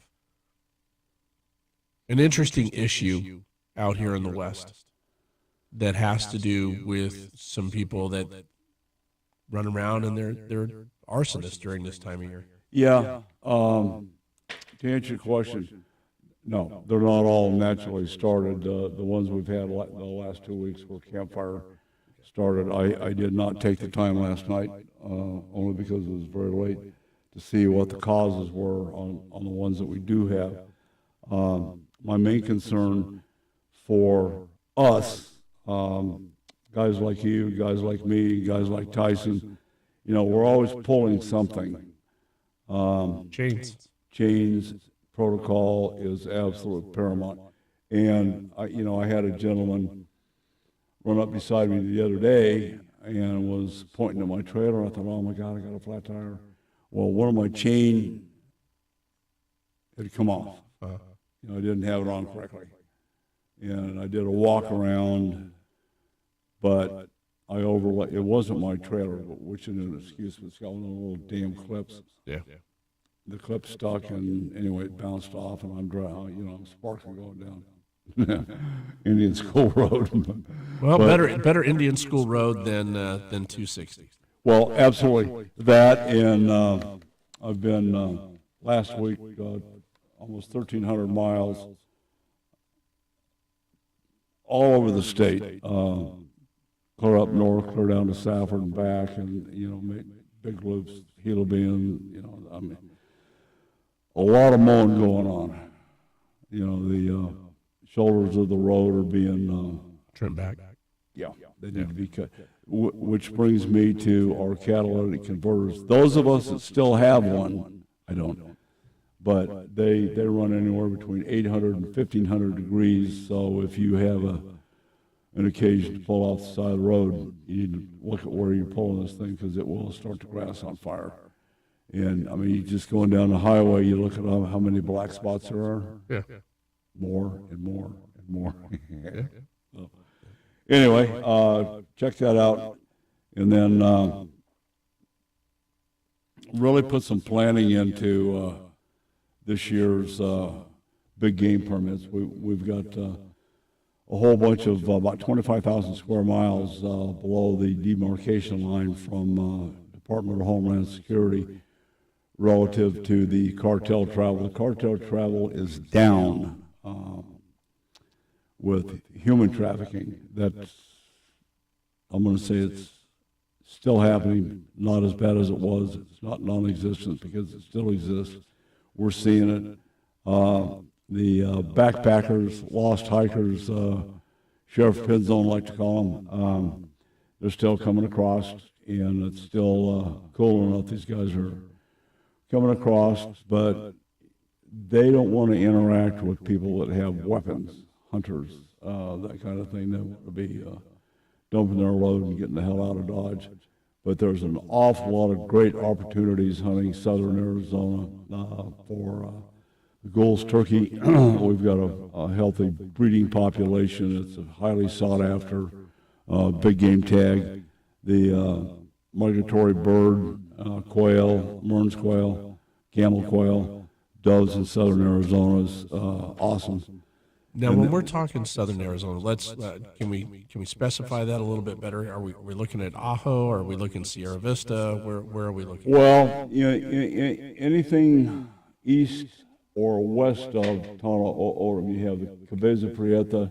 an interesting issue out here in the West that has to do with some people that run around and they're arsonists during this time of year. Yeah. To answer your question, no, they're not all naturally started. The ones we've had the last 2 weeks were campfire started. I did not take the time last night, only because it was very late, to see what the causes were on the ones that we do have. My main concern for us, guys like you, guys like me, guys like Tyson, you know, we're always pulling something. Chains protocol is absolute paramount. And I had a gentleman run up beside me the other day and was pointing at my trailer. I thought, oh my God, I got a flat tire. Well, one of my chain had come off. I didn't have it on correctly. And I did a walk around, but I overlaid. It wasn't my trailer, which is an excuse, but it's got one of the little damn clips. Yeah. The clip stuck, and anyway, it bounced off, and I'm dry. I'm sparking going down Indian School Road. Well, better Indian School Road than 260. Well, absolutely that, and I've been last week almost 1,300 miles all over the state, clear up north, clear down to Safford and back, and make big loops, Gila being, I mean, a lot of mowing going on. The shoulders of the road are being trimmed back. Yeah, they need to be cut. Which brings me to our catalytic converters. Those of us that still have one, I don't, but they run anywhere between 800 and 1,500 degrees. So if you have an occasion to pull off the side of the road, you need to look at where you're pulling this thing, because it will start the grass on fire. And, I mean, you just going down the highway, you look at how many black spots there are. Yeah. More and more and more. So, anyway, check that out. And then really put some planning into this year's big game permits. We've got a whole bunch of about 25,000 square miles below the demarcation line from Department of Homeland Security relative to the cartel travel. The cartel travel is down with human trafficking. That's, I'm going to say it's still happening, not as bad as it was. It's not non-existent because it still exists. We're seeing it. The backpackers, lost hikers, Sheriff Pinzone like to call them, they're still coming across, and it's still cool enough. These guys are coming across, but they don't want to interact with people that have weapons, hunters, that kind of thing. They want to be dumping their load and getting the hell out of Dodge. But there's an awful lot of great opportunities hunting southern Arizona for Gulls turkey. We've got a healthy breeding population. It's a highly sought after big game tag. The migratory bird, quail, Mearns quail, camel quail, doves in southern Arizona is awesome. Now, when we're talking southern Arizona, let's can we specify that a little bit better? Are we looking at Ajo? Or are we looking Sierra Vista? Where are we looking? Well, anything east or west of Tono Orem, you have the Cabeza Prieta,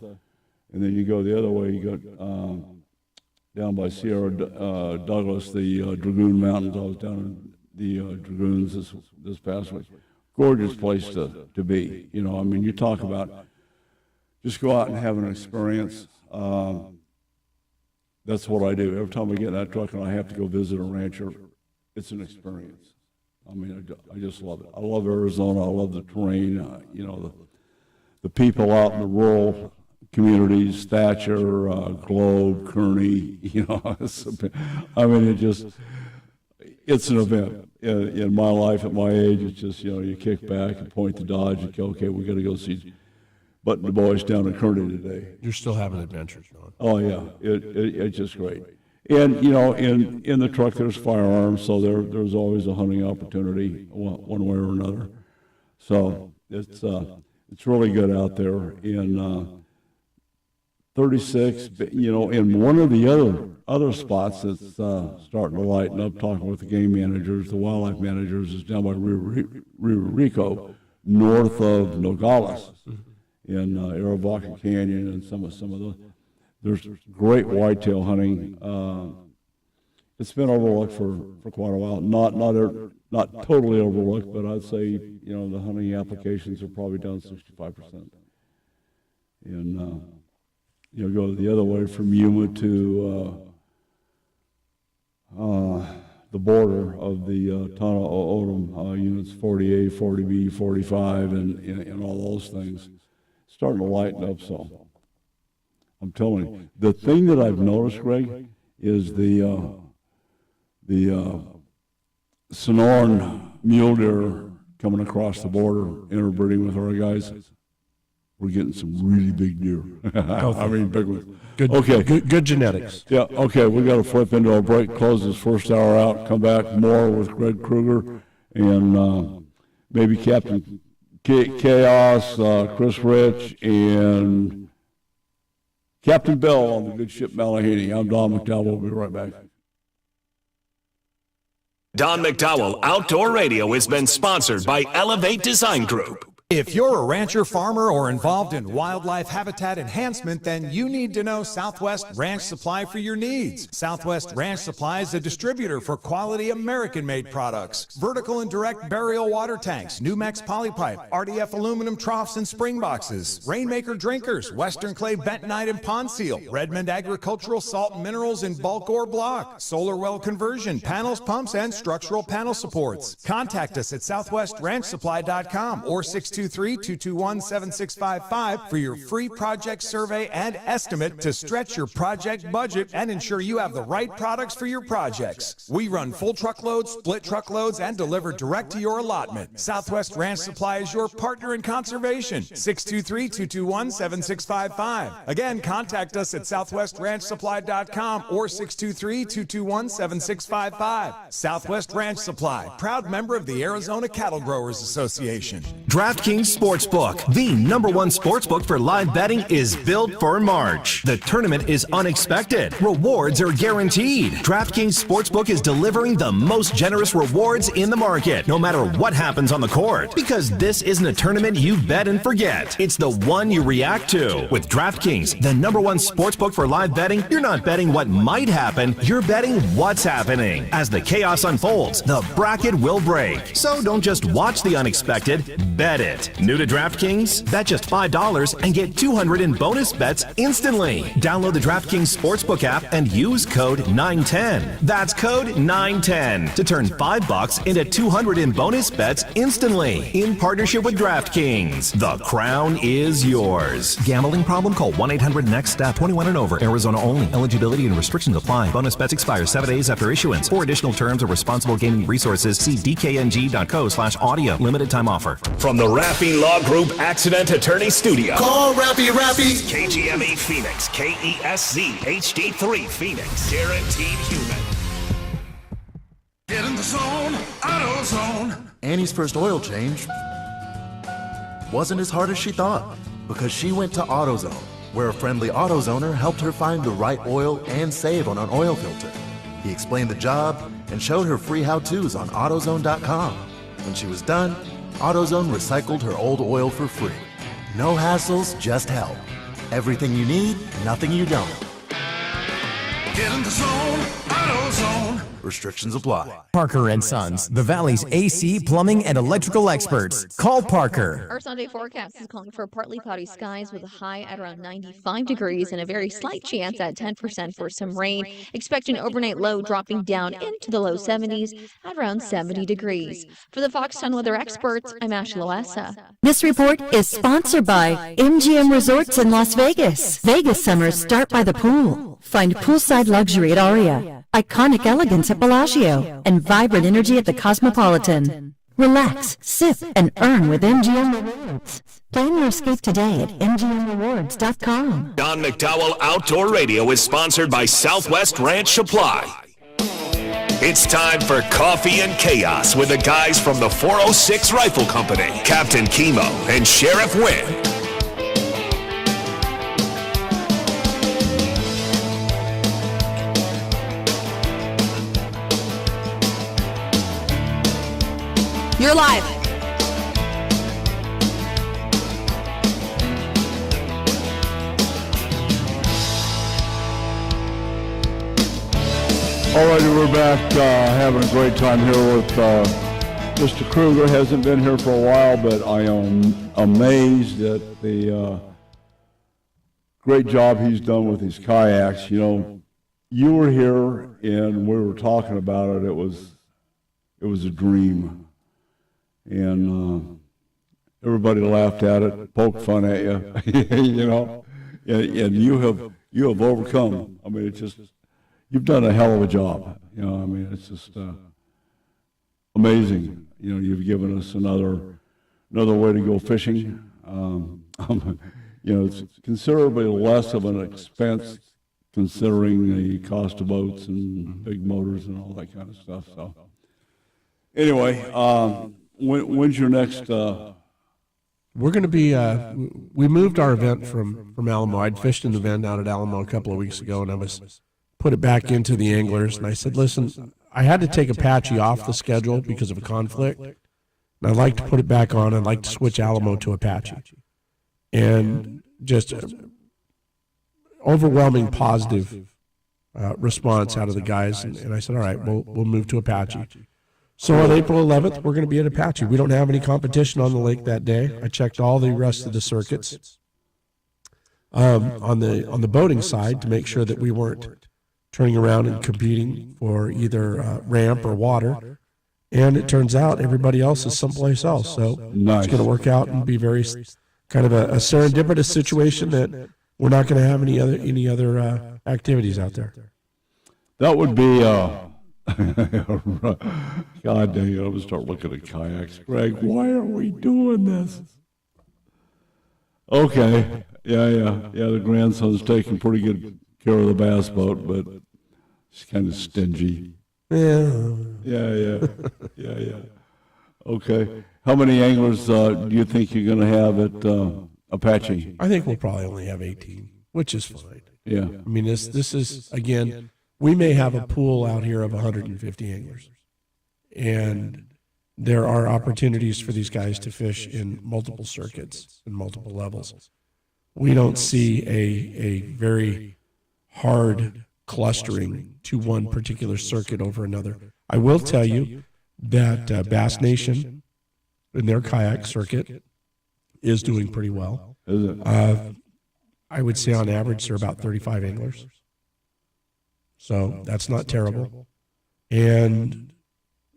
and then you go the other way. You go down by Sierra Douglas, the Dragoon Mountains. I was down in the Dragoons this past week. Gorgeous place to be. You know, I mean, you talk about just go out and have an experience. That's what I do. Every time I get in that truck and I have to go visit a rancher, it's an experience. I mean, I just love it. I love Arizona. I love the terrain. You know, the people out in the rural communities, Thatcher, Globe, Kearney. You know, I mean, it's an event. In my life, at my age, it's just, you know, you kick back and point the Dodge and go, okay, we got to go see Button the boys down in Kearney today. You're still having adventures, John. Oh yeah, it's just great. And you know, in the truck there's firearms, so there's always a hunting opportunity one way or another. So it's really good out there. In 36, you know, in one of the other spots that's starting to lighten up. Talking with the game managers, the wildlife managers, is down by Rio Rico, north of Nogales. In Arivaca Canyon and some of the, there's great whitetail hunting. It's been overlooked for quite a while. Not totally overlooked, but I'd say, you know, the hunting applications are probably down 65%. And you know, go the other way from Yuma to the border of the Tono Orem units 40A, 40B, 45, and all those things. Starting to lighten up some. I'm telling you, the thing that I've noticed, Greg, is the Sonoran mule deer coming across the border, interbreeding with our guys. We're getting some really big deer. I mean, big ones. Good genetics. Yeah. Okay, we got to flip into a break. Close this first hour out. Come back more with Greg Kruger and maybe Captain Chaos, Chris Rich, and Captain Bell on the good ship Malahini. I'm Don McDowell. We'll be right back. Don McDowell Outdoor Radio has been sponsored by Elevate Design Group. If you're a rancher, farmer, or involved in wildlife habitat enhancement, then you need to know Southwest Ranch Supply for your needs. Southwest Ranch Supply is a distributor for quality American-made products. Vertical and direct burial water tanks, Numex polypipe, RDF aluminum troughs and spring boxes, Rainmaker drinkers, Western clay bentonite and pond seal, Redmond agricultural salt and minerals in bulk or block, solar well conversion, panels, pumps, and structural panel supports. Contact us at southwestranchsupply.com or 620 623-221-7655 for your free project survey and estimate to stretch your project budget and ensure you have the right products for your projects. We run full truckloads, split truckloads, and deliver direct to your allotment. Southwest Ranch Supply is your partner in conservation. 623-221-7655. Again, contact us at southwestranchsupply.com or 623-221-7655. Southwest Ranch Supply, proud member of the Arizona Cattle Growers Association. DraftKings Sportsbook, the #1 sportsbook for live betting, is built for March. The tournament is unexpected. Rewards are guaranteed. DraftKings Sportsbook is delivering the most generous rewards in the market, no matter what happens on the court. Because this isn't a tournament you bet and forget. It's the one you react to. With DraftKings, the #1 sportsbook for live betting, you're not betting what might happen, you're betting what's happening. As the chaos unfolds, the bracket will break. So don't just watch the unexpected, bet it. New to DraftKings? Bet just $5 and get 200 in bonus bets instantly. Download the DraftKings Sportsbook app and use code 910. That's code 910 to turn $5 into 200 in bonus bets instantly. In partnership with DraftKings, the crown is yours. Gambling problem? Call 1-800-NEXT-STEP. 21 and over. Arizona only. Eligibility and restrictions apply. Bonus bets expire 7 days after issuance. For additional terms or responsible gaming resources, see dkng.co/audio. Limited time offer. From the Raffy Law Group Accident Attorney Studio. Call Raffy. KGME Phoenix, KESZ HD3 Phoenix. Guaranteed human. Get in the zone, AutoZone. Annie's first oil change wasn't as hard as she thought because she went to AutoZone, where a friendly AutoZoner helped her find the right oil and save on an oil filter. He explained the job and showed her free how-tos on AutoZone.com. When she was done, AutoZone recycled her old oil for free. No hassles, just help. Everything you need, nothing you don't. Get in the zone, AutoZone. Restrictions apply. Parker & Sons, the Valley's AC, plumbing, and electrical experts. Call Parker. Our Sunday forecast is calling for partly cloudy skies with a high at around 95 degrees and a very slight chance at 10% for some rain. Expect an overnight low dropping down into the low 70s at around 70 degrees. For the Foxtown Weather Experts, I'm Ashley Loessa. This report is sponsored by MGM Resorts in Las Vegas. Vegas summers start by the pool. Find poolside luxury at Aria, iconic elegance at Bellagio, and vibrant energy at the Cosmopolitan. Relax, sip, and earn with MGM Rewards. Plan your escape today at MGMRewards.com. Don McDowell Outdoor Radio is sponsored by Southwest Ranch Supply. It's time for Coffee and Chaos with the guys from the 406 Rifle Company, Captain Chemo and Sheriff Wynn. You're live. All right, we're back having a great time here with Mr. Kruger. Hasn't been here for a while, but I am amazed at the great job he's done with his kayaks. You know, you were here and we were talking about it. It was a dream. And everybody laughed at it, poked fun at you, you know, and you have overcome. I mean, it's just, you've done a hell of a job. You know, I mean, it's just amazing. You know, you've given us another way to go fishing. You know, it's considerably less of an expense considering the cost of boats and big motors and all that kind of stuff. So anyway, when's your next? We're going to be. We moved our event from Alamo. I'd fished an event out at Alamo a couple of weeks ago, and I was put it back into the anglers. And I said, "Listen, I had to take Apache off the schedule because of a conflict, and I'd like to put it back on. I'd like to switch Alamo to Apache." And just overwhelming positive response out of the guys. And I said, "All right, we'll move to Apache." So on April 11th, we're going to be at Apache. We don't have any competition on the lake that day. I checked all the rest of the circuits on the boating side to make sure that we weren't turning around and competing for either ramp or water. And it turns out everybody else is someplace else. So Nice. it's going to work out and be very kind of a serendipitous situation that we're not going to have any other activities out there. That would be, God dang it, I'm going to start looking at kayaks. Greg, why are we doing this? Okay, yeah, the grandson's taking pretty good care of the bass boat, but he's kind of stingy. Yeah. Okay. How many anglers do you think you're going to have at Apache? I think we'll probably only have 18, which is fine. Yeah. I mean, this is, again, we may have a pool out here of 150 anglers. And there are opportunities for these guys to fish in multiple circuits and multiple levels. We don't see a very hard clustering to one particular circuit over another. I will tell you that Bass Nation in their kayak circuit is doing pretty well. Is it? I would say on average there are about 35 anglers. So that's not terrible. And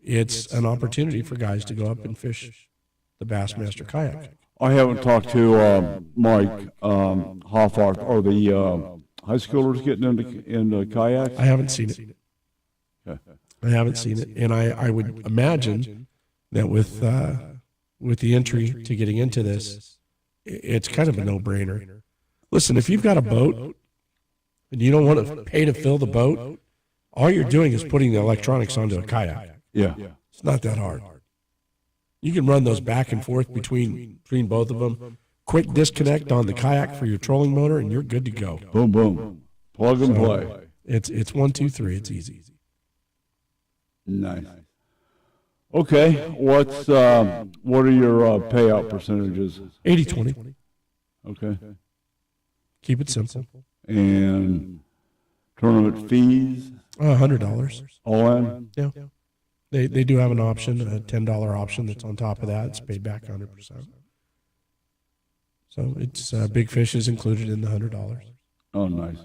it's an opportunity for guys to go up and fish the Bassmaster kayak. I haven't talked to Mike Hoffart. Are the high schoolers getting into kayaks? I haven't seen it. Okay. I haven't seen it. And I would imagine that with the entry to getting into this, it's kind of a no-brainer. Listen, if you've got a boat and you don't want to pay to fill the boat, all you're doing is putting the electronics onto a kayak. Yeah. It's not that hard. You can run those back and forth between both of them. Quick disconnect on the kayak for your trolling motor, and you're good to go. Boom, boom. Plug and play. It's 1, 2, 3. It's easy. Nice. Okay, what are your payout percentages? 80-20. Okay. Keep it simple. And tournament fees? $100. All in? Yeah. They do have an option, a $10 option that's on top of that. It's paid back 100%. So it's Big Fish is included in the $100. Oh, nice.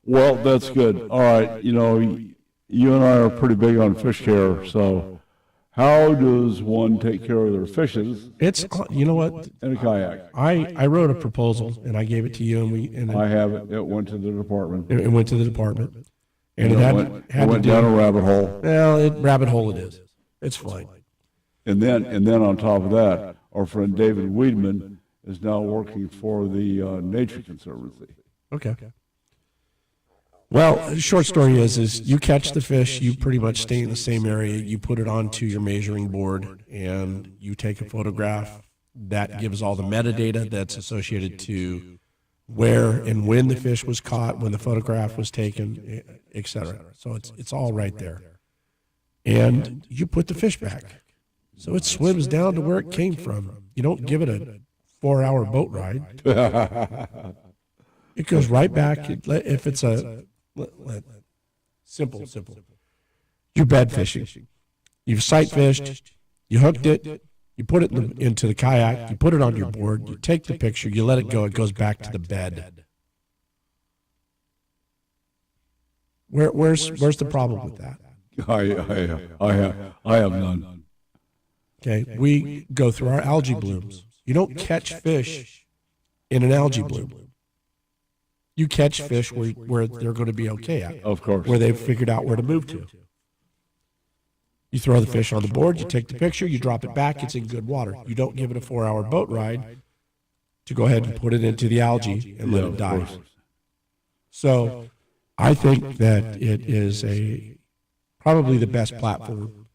Well, that's good. All right, you and I are pretty big on fish care, so how does one take care of their fishes? It's, you know what? In a kayak. I wrote a proposal, and I gave it to you, and I have it. It went to the department. It went to the department. And it went down a rabbit hole. Well, rabbit hole it is. It's fine. And then on top of that, our friend David Weedman is now working for the Nature Conservancy. Okay. Well, the short story is you catch the fish, you pretty much stay in the same area, you put it onto your measuring board, and you take a photograph that gives all the metadata that's associated to where and when the fish was caught, when the photograph was taken, etc. So it's all right there. And you put the fish back. So it swims down to where it came from. You don't give it a 4-hour boat ride. It goes right back. If it's a simple. You're bed fishing. You've sight fished. You hooked it. You put it into the kayak. You put it on your board. You take the picture. You let it go. It goes back to the bed. Where's the problem with that? I have none. Okay, we go through our algae blooms. You don't catch fish in an algae bloom. You catch fish where they're going to be okay at. Of course. Where they've figured out where to move to. You throw the fish on the board, you take the picture, you drop it back, it's in good water. You don't give it a 4-hour boat ride to go ahead and put it into the algae and let it die. So I think that it is probably the best platform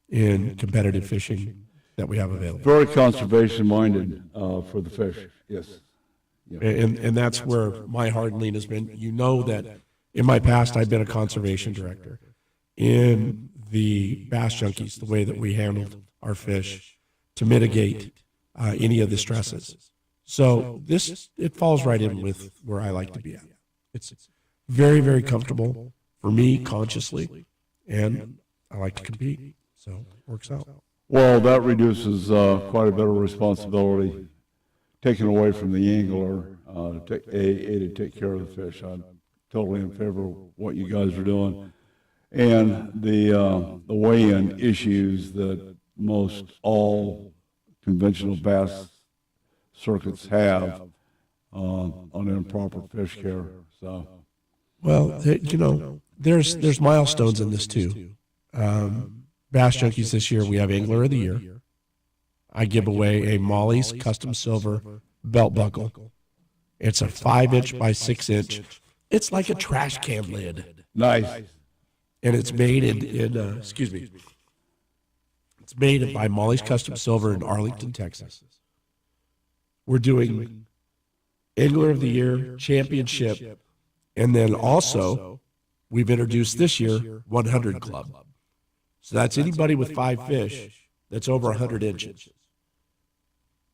in competitive fishing that we have available. Very conservation minded for the fish, yes. Yeah. And that's where my hard lean has been. You know that in my past I've been a conservation director. In the Bass Junkies, the way that we handled our fish to mitigate any of the stresses. So it falls right in with where I like to be at. It's very, very comfortable for me consciously, and I like to compete, so it works out. Well, that reduces quite a bit of responsibility taken away from the angler to take care of the fish. I'm totally in favor of what you guys are doing. And the weigh-in issues that most all conventional bass circuits have on improper fish care. So, well, there's milestones in this too. Bass Junkies this year, we have Angler of the Year. I give away a Molly's Custom Silver belt buckle. It's a 5-inch by 6-inch. It's like a trash can lid. Nice. And it's made it's made by Molly's Custom Silver in Arlington, Texas. We're doing Angler of the Year, Championship, and then also we've introduced this year 100 Club. So that's anybody with 5 fish that's over 100 inches.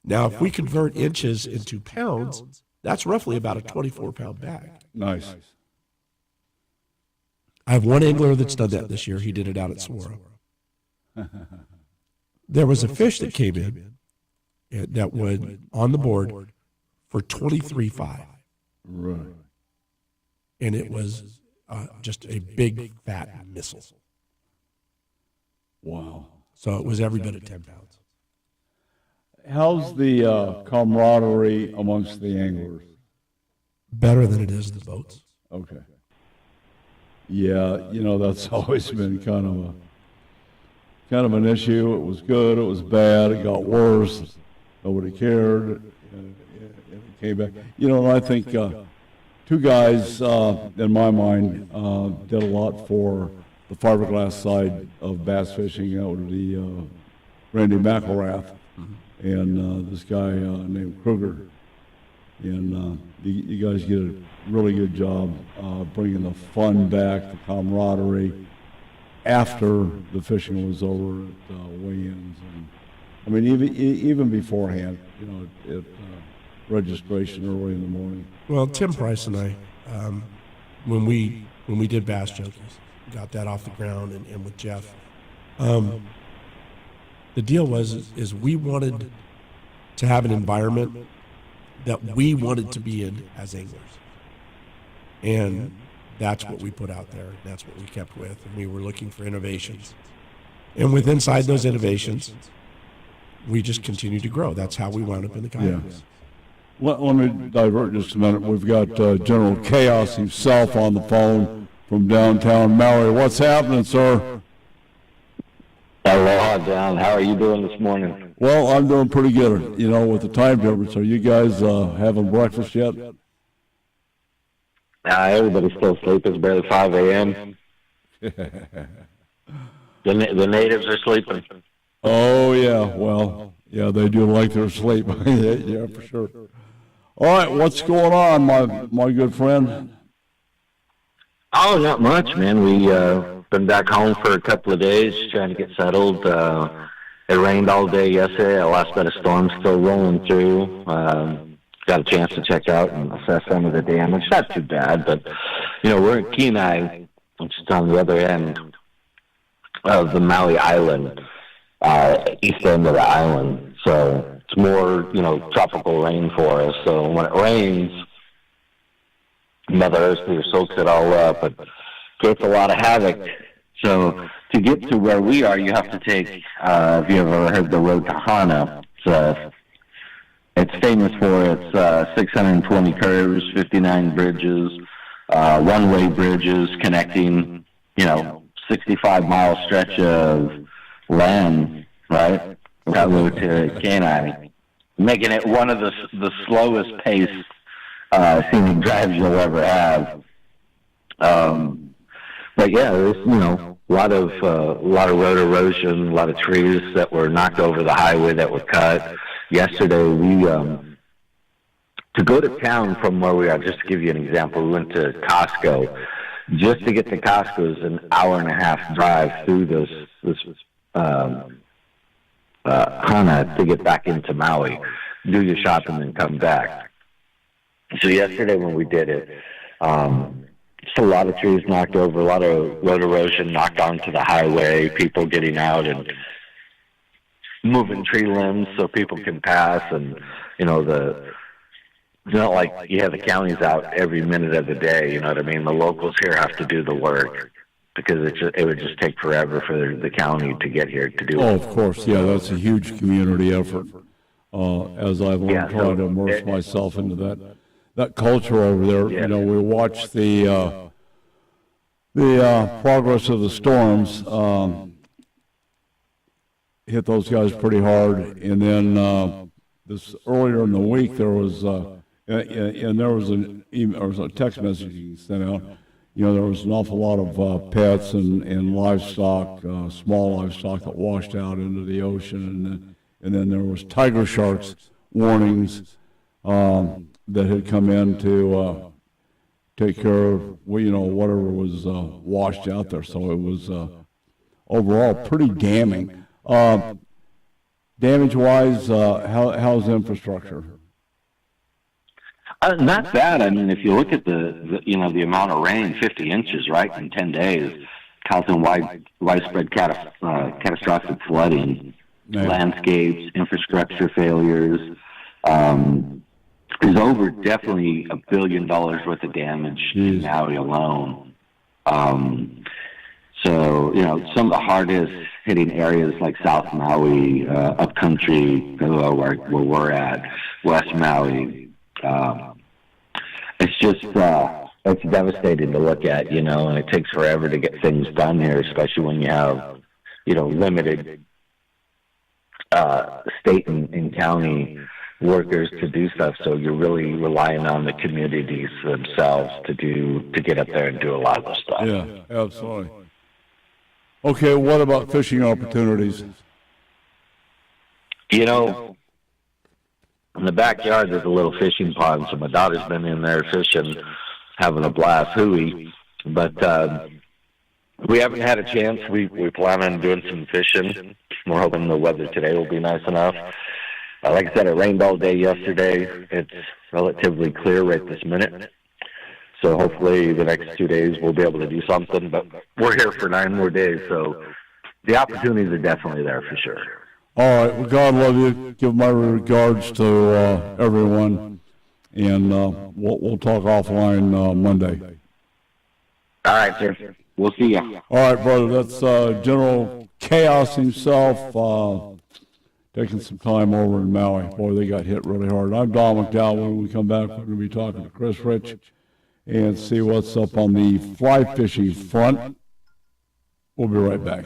Now, if we convert inches into pounds, that's roughly about a 24-pound bag. Nice. I have one angler that's done that this year. He did it out at Saguaro. There was a fish that came in that would on the board for 23.5. Right. And it was just a big, fat missile. Wow. So it was every bit of 10 pounds. How's the camaraderie amongst the anglers? Better than it is the boats. Okay. Yeah, that's always been kind of an issue. It was good, it was bad, it got worse. Nobody cared. It came back. And I think two guys, in my mind, did a lot for the fiberglass side of bass fishing. That would be Randy McElrath and this guy named Kruger. And you guys did a really good job bringing the fun back, the camaraderie, after the fishing was over at weigh-ins. And, I mean, even beforehand, at registration early in the morning. Well, Tim Price and I, when we did Bass Junkies, got that off the ground, and with Jeff, the deal was we wanted to have an environment that we wanted to be in as anglers. And that's what we put out there. That's what we kept with. And we were looking for innovations. And with inside those innovations, we just continued to grow. That's how we wound up in the kayaks. Yeah. Let me divert just a minute. We've got General Chaos himself on the phone from downtown Maui. What's happening, sir? Aloha, John. How are you doing this morning? Well, I'm doing pretty good. With the time difference. Are you guys having breakfast yet? Everybody's still asleep. It's barely 5 a.m. The natives are sleeping. Oh, yeah. Well, yeah, they do like their sleep. Yeah, for sure. All right, what's going on, my good friend? Oh, not much, man. We been back home for a couple of days trying to get settled. It rained all day yesterday. Our last bit of storm still rolling through. Got a chance to check out and assess some of the damage. Not too bad, but, we're in Kenai, which is on the other end of the Maui Island, east end of the island. So it's more, tropical rainforest. So when it rains, Mother Earth soaks it all up and creates a lot of havoc. So to get to where we are, you have to take, if you ever heard the road to Hana, it's famous for its 620 curves, 59 bridges, one-way bridges connecting, 65-mile stretch of land, right? Kalu to Kenai, making it one of the slowest paced scenic drives you'll ever have. But yeah, there's a lot of road erosion, a lot of trees that were knocked over the highway that were cut. Yesterday, we to go to town from where we are. Just to give you an example, we went to Costco. Just to get to Costco is an hour-and-a-half drive through this Hana to get back into Maui, do your shopping, and come back. So yesterday when we did it, just a lot of trees knocked over, a lot of road erosion knocked onto the highway, people getting out and moving tree limbs so people can pass, and it's not like you have the counties out every minute of the day, you know what I mean? The locals here have to do the work. because it would just take forever for the county to get here to do it. Oh, of course, yeah, that's a huge community effort. As I've learned, trying to immerse myself into that culture over there. Yeah. You know, we watch the progress of the storms hit those guys pretty hard, and then this earlier in the week there was there was a text message you sent out. You know, there was an awful lot of pets and livestock, small livestock that washed out into the ocean, and then there was tiger sharks warnings that had come in to take care of, you know, whatever was washed out there. So it was overall pretty damning. Damage-wise, how's infrastructure? Not bad. I mean, if you look at the the amount of rain, 50 inches, right, in 10 days, causing widespread catastrophic flooding, landscapes, infrastructure failures. There's over definitely $1 billion worth of damage in Maui alone. So, you know, some of the hardest hitting areas like South Maui, upcountry, where we're at, West Maui, it's just, it's devastating to look at, you know, and it takes forever to get things done here, especially when you have, you know, limited state and county workers to do stuff. So you're really relying on the communities themselves to get up there and do a lot of the stuff. Yeah, absolutely. Okay, what about fishing opportunities? You know, in the backyard, there's a little fishing pond, so my daughter's been in there fishing, having a blast, hooey. But we haven't had a chance. We plan on doing some fishing. We're hoping the weather today will be nice enough. Like I said, it rained all day yesterday. It's relatively clear right this minute. So hopefully the next 2 days we'll be able to do something. But we're here for 9 more days, so the opportunities are definitely there for sure. All right. Well, God love you. Give my regards to everyone, and we'll talk offline Monday. All right, sir. We'll see you. All right, brother. That's General Chaos himself taking some time over in Maui. Boy, they got hit really hard. I'm Don McDowell. When we come back, we're going to be talking to Chris Rich and see what's up on the fly fishing front. We'll be right back.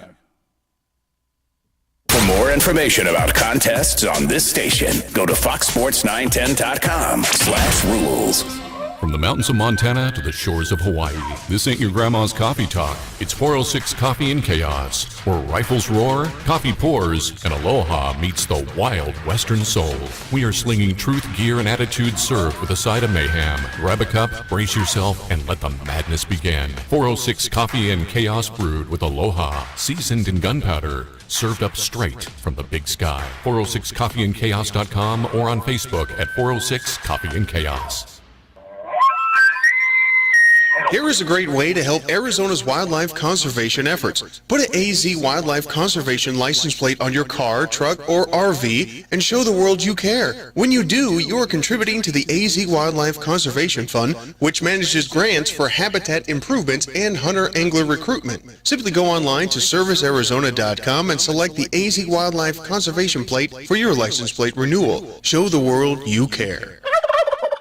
For more information about contests on this station, go to foxsports910.com/rules. From the mountains of Montana to the shores of Hawaii, this ain't your grandma's coffee talk. It's 406 Coffee and Chaos, where rifles roar, coffee pours, and aloha meets the wild western soul. We are slinging truth, gear, and attitude served with a side of mayhem. Grab a cup, brace yourself, and let the madness begin. 406 Coffee and Chaos brewed with aloha, seasoned in gunpowder, served up straight from the big sky. 406coffeeandchaos.com or on Facebook at 406 Coffee and Chaos. Here is a great way to help Arizona's wildlife conservation efforts. Put an AZ Wildlife Conservation license plate on your car, truck, or RV and show the world you care. When you do, you are contributing to the AZ Wildlife Conservation Fund, which manages grants for habitat improvements and hunter-angler recruitment. Simply go online to servicearizona.com and select the AZ Wildlife Conservation plate for your license plate renewal. Show the world you care.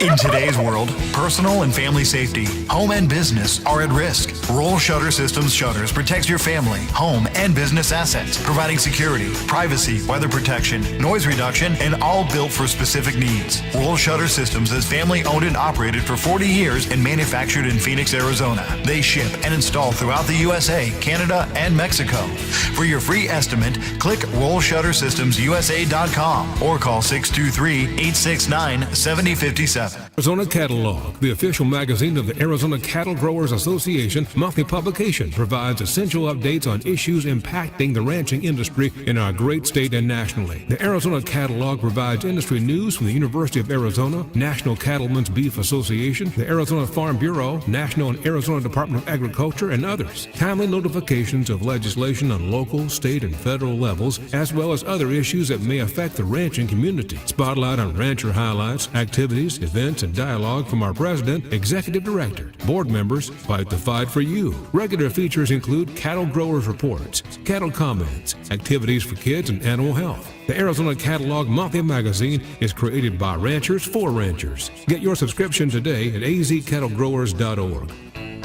In today's world, personal and family safety, home and business are at risk. Roll Shutter Systems Shutters protects your family, home, and business assets, providing security, privacy, weather protection, noise reduction, and all built for specific needs. Roll Shutter Systems is family owned and operated for 40 years and manufactured in Phoenix, Arizona. They ship and install throughout the USA, Canada, and Mexico. For your free estimate, click RollShutterSystemsUSA.com or call 623-869-7057. Arizona Catalog, the official magazine of the Arizona Cattle Growers Association monthly publication, provides essential updates on issues impacting the ranching industry in our great state and nationally. The Arizona Catalog provides industry news from the University of Arizona, National Cattlemen's Beef Association, the Arizona Farm Bureau, National and Arizona Department of Agriculture, and others. Timely notifications of legislation on local, state, and federal levels, as well as other issues that may affect the ranching community. Spotlight on rancher highlights, activities, events, comments and dialogue from our president, executive director. Board members fight the fight for you. Regular features include cattle growers reports, cattle comments, activities for kids, and animal health. The Arizona Catalog Monthly Magazine is created by ranchers for ranchers. Get your subscription today at azcattlegrowers.org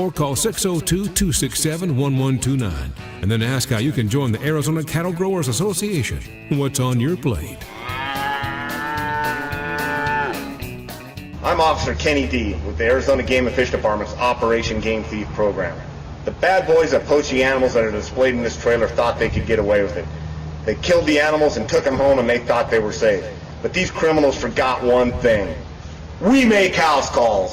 or call 602-267-1129 and then ask how you can join the Arizona Cattle Growers Association. What's on your plate? I'm Officer Kenny D. with the Arizona Game and Fish Department's Operation Game Thief program. The bad boys that poach the animals that are displayed in this trailer thought they could get away with it. They killed the animals and took them home and they thought they were safe. But these criminals forgot one thing. We make house calls.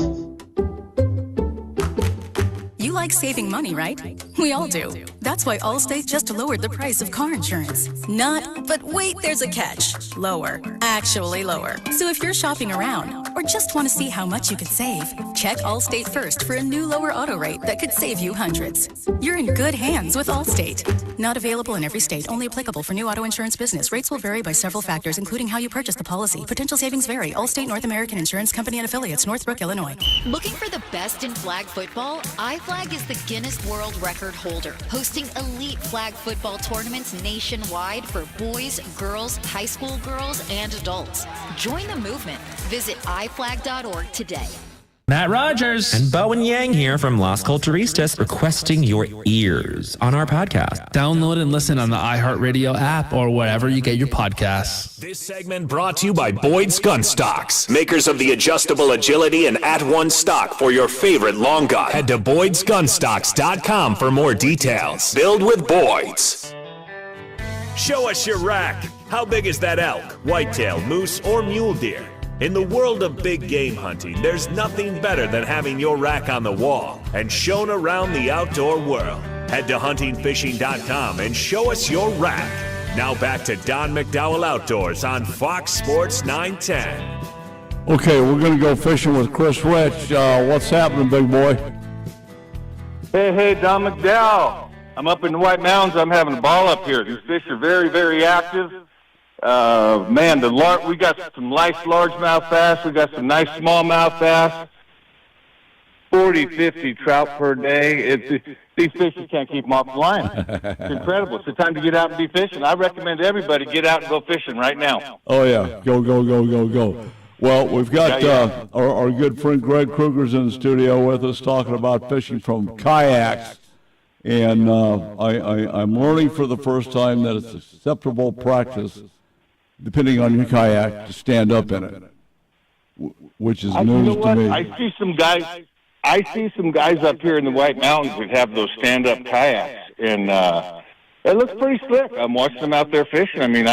You like saving money, right? We all do. That's why Allstate just lowered the price of car insurance. Not, but wait, there's a catch. Lower. Actually lower. So if you're shopping around or just want to see how much you could save, check Allstate first for a new lower auto rate that could save you hundreds. You're in good hands with Allstate. Not available in every state. Only applicable for new auto insurance business. Rates will vary by several factors, including how you purchase the policy. Potential savings vary. Allstate North American Insurance Company and Affiliates, Northbrook, Illinois. Looking for the best in flag football? iFlag is the Guinness World Record holder, hosting elite flag football tournaments nationwide for boys, girls, high school girls, and adults. Join the movement. Visit iflag.org today. Matt Rogers and Bowen Yang here from Las Culturistas requesting your ears on our podcast. Download and listen on the iHeartRadio app or wherever you get your podcasts. This segment brought to you by Boyd's Gun Stocks, makers of the adjustable agility and at-one stock for your favorite long gun. Head to Boyd'sGunstocks.com for more details. Build with Boyd's. Show us your rack. How big is that elk, whitetail, moose, or mule deer? In the world of big game hunting, there's nothing better than having your rack on the wall and shown around the outdoor world. Head to huntingfishing.com and show us your rack. Now back to Don McDowell Outdoors on Fox Sports 910. Okay, we're going to go fishing with Chris Rich. What's happening, big boy? Hey, Don McDowell. I'm up in the White Mountains. I'm having a ball up here. These fish are very, very active. Man, we got some nice largemouth bass. We got some nice smallmouth bass. 40, 50 trout per day. These fish, you can't keep them off the line. It's incredible. It's the time to get out and be fishing. I recommend everybody get out and go fishing right now. Oh, yeah. Go. Well, we've got our good friend Greg Kruger's in the studio with us talking about fishing from kayaks. And I'm learning for the first time that it's acceptable practice, depending on your kayak, to stand up in it, which is news to me. I see some guys up here in the White Mountains that have those stand-up kayaks, and it looks pretty slick. I'm watching them out there fishing. I mean,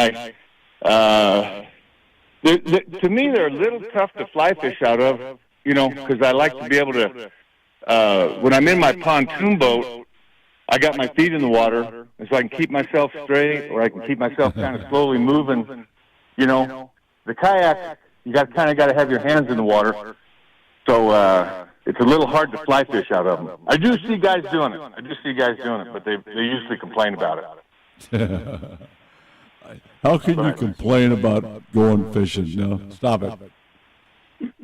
to me, they're a little tough to fly fish out of, because I like to be able to, when I'm in my pontoon boat, I got my feet in the water, and so I can keep myself straight, or I can keep myself kind of slowly moving. The kayak, you got to have your hands in the water, so it's a little hard to fly fish out of them. I do see guys doing it. But they usually complain about it. How can you complain about going fishing? No, stop it.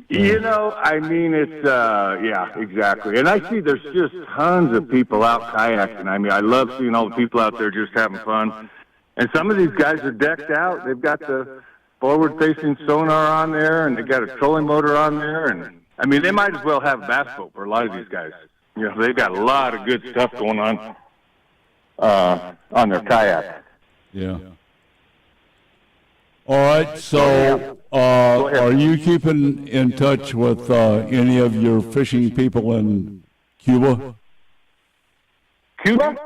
It's, yeah, exactly. And I see there's just tons of people out kayaking. I mean, I love seeing all the people out there just having fun. And some of these guys are decked out. They've got the forward-facing sonar on there, and they've got a trolling motor on there. And, I mean, they might as well have a bass boat for a lot of these guys. They've got a lot of good stuff going on their kayak. Yeah. All right, so are you keeping in touch with any of your fishing people in Cuba? Cuba?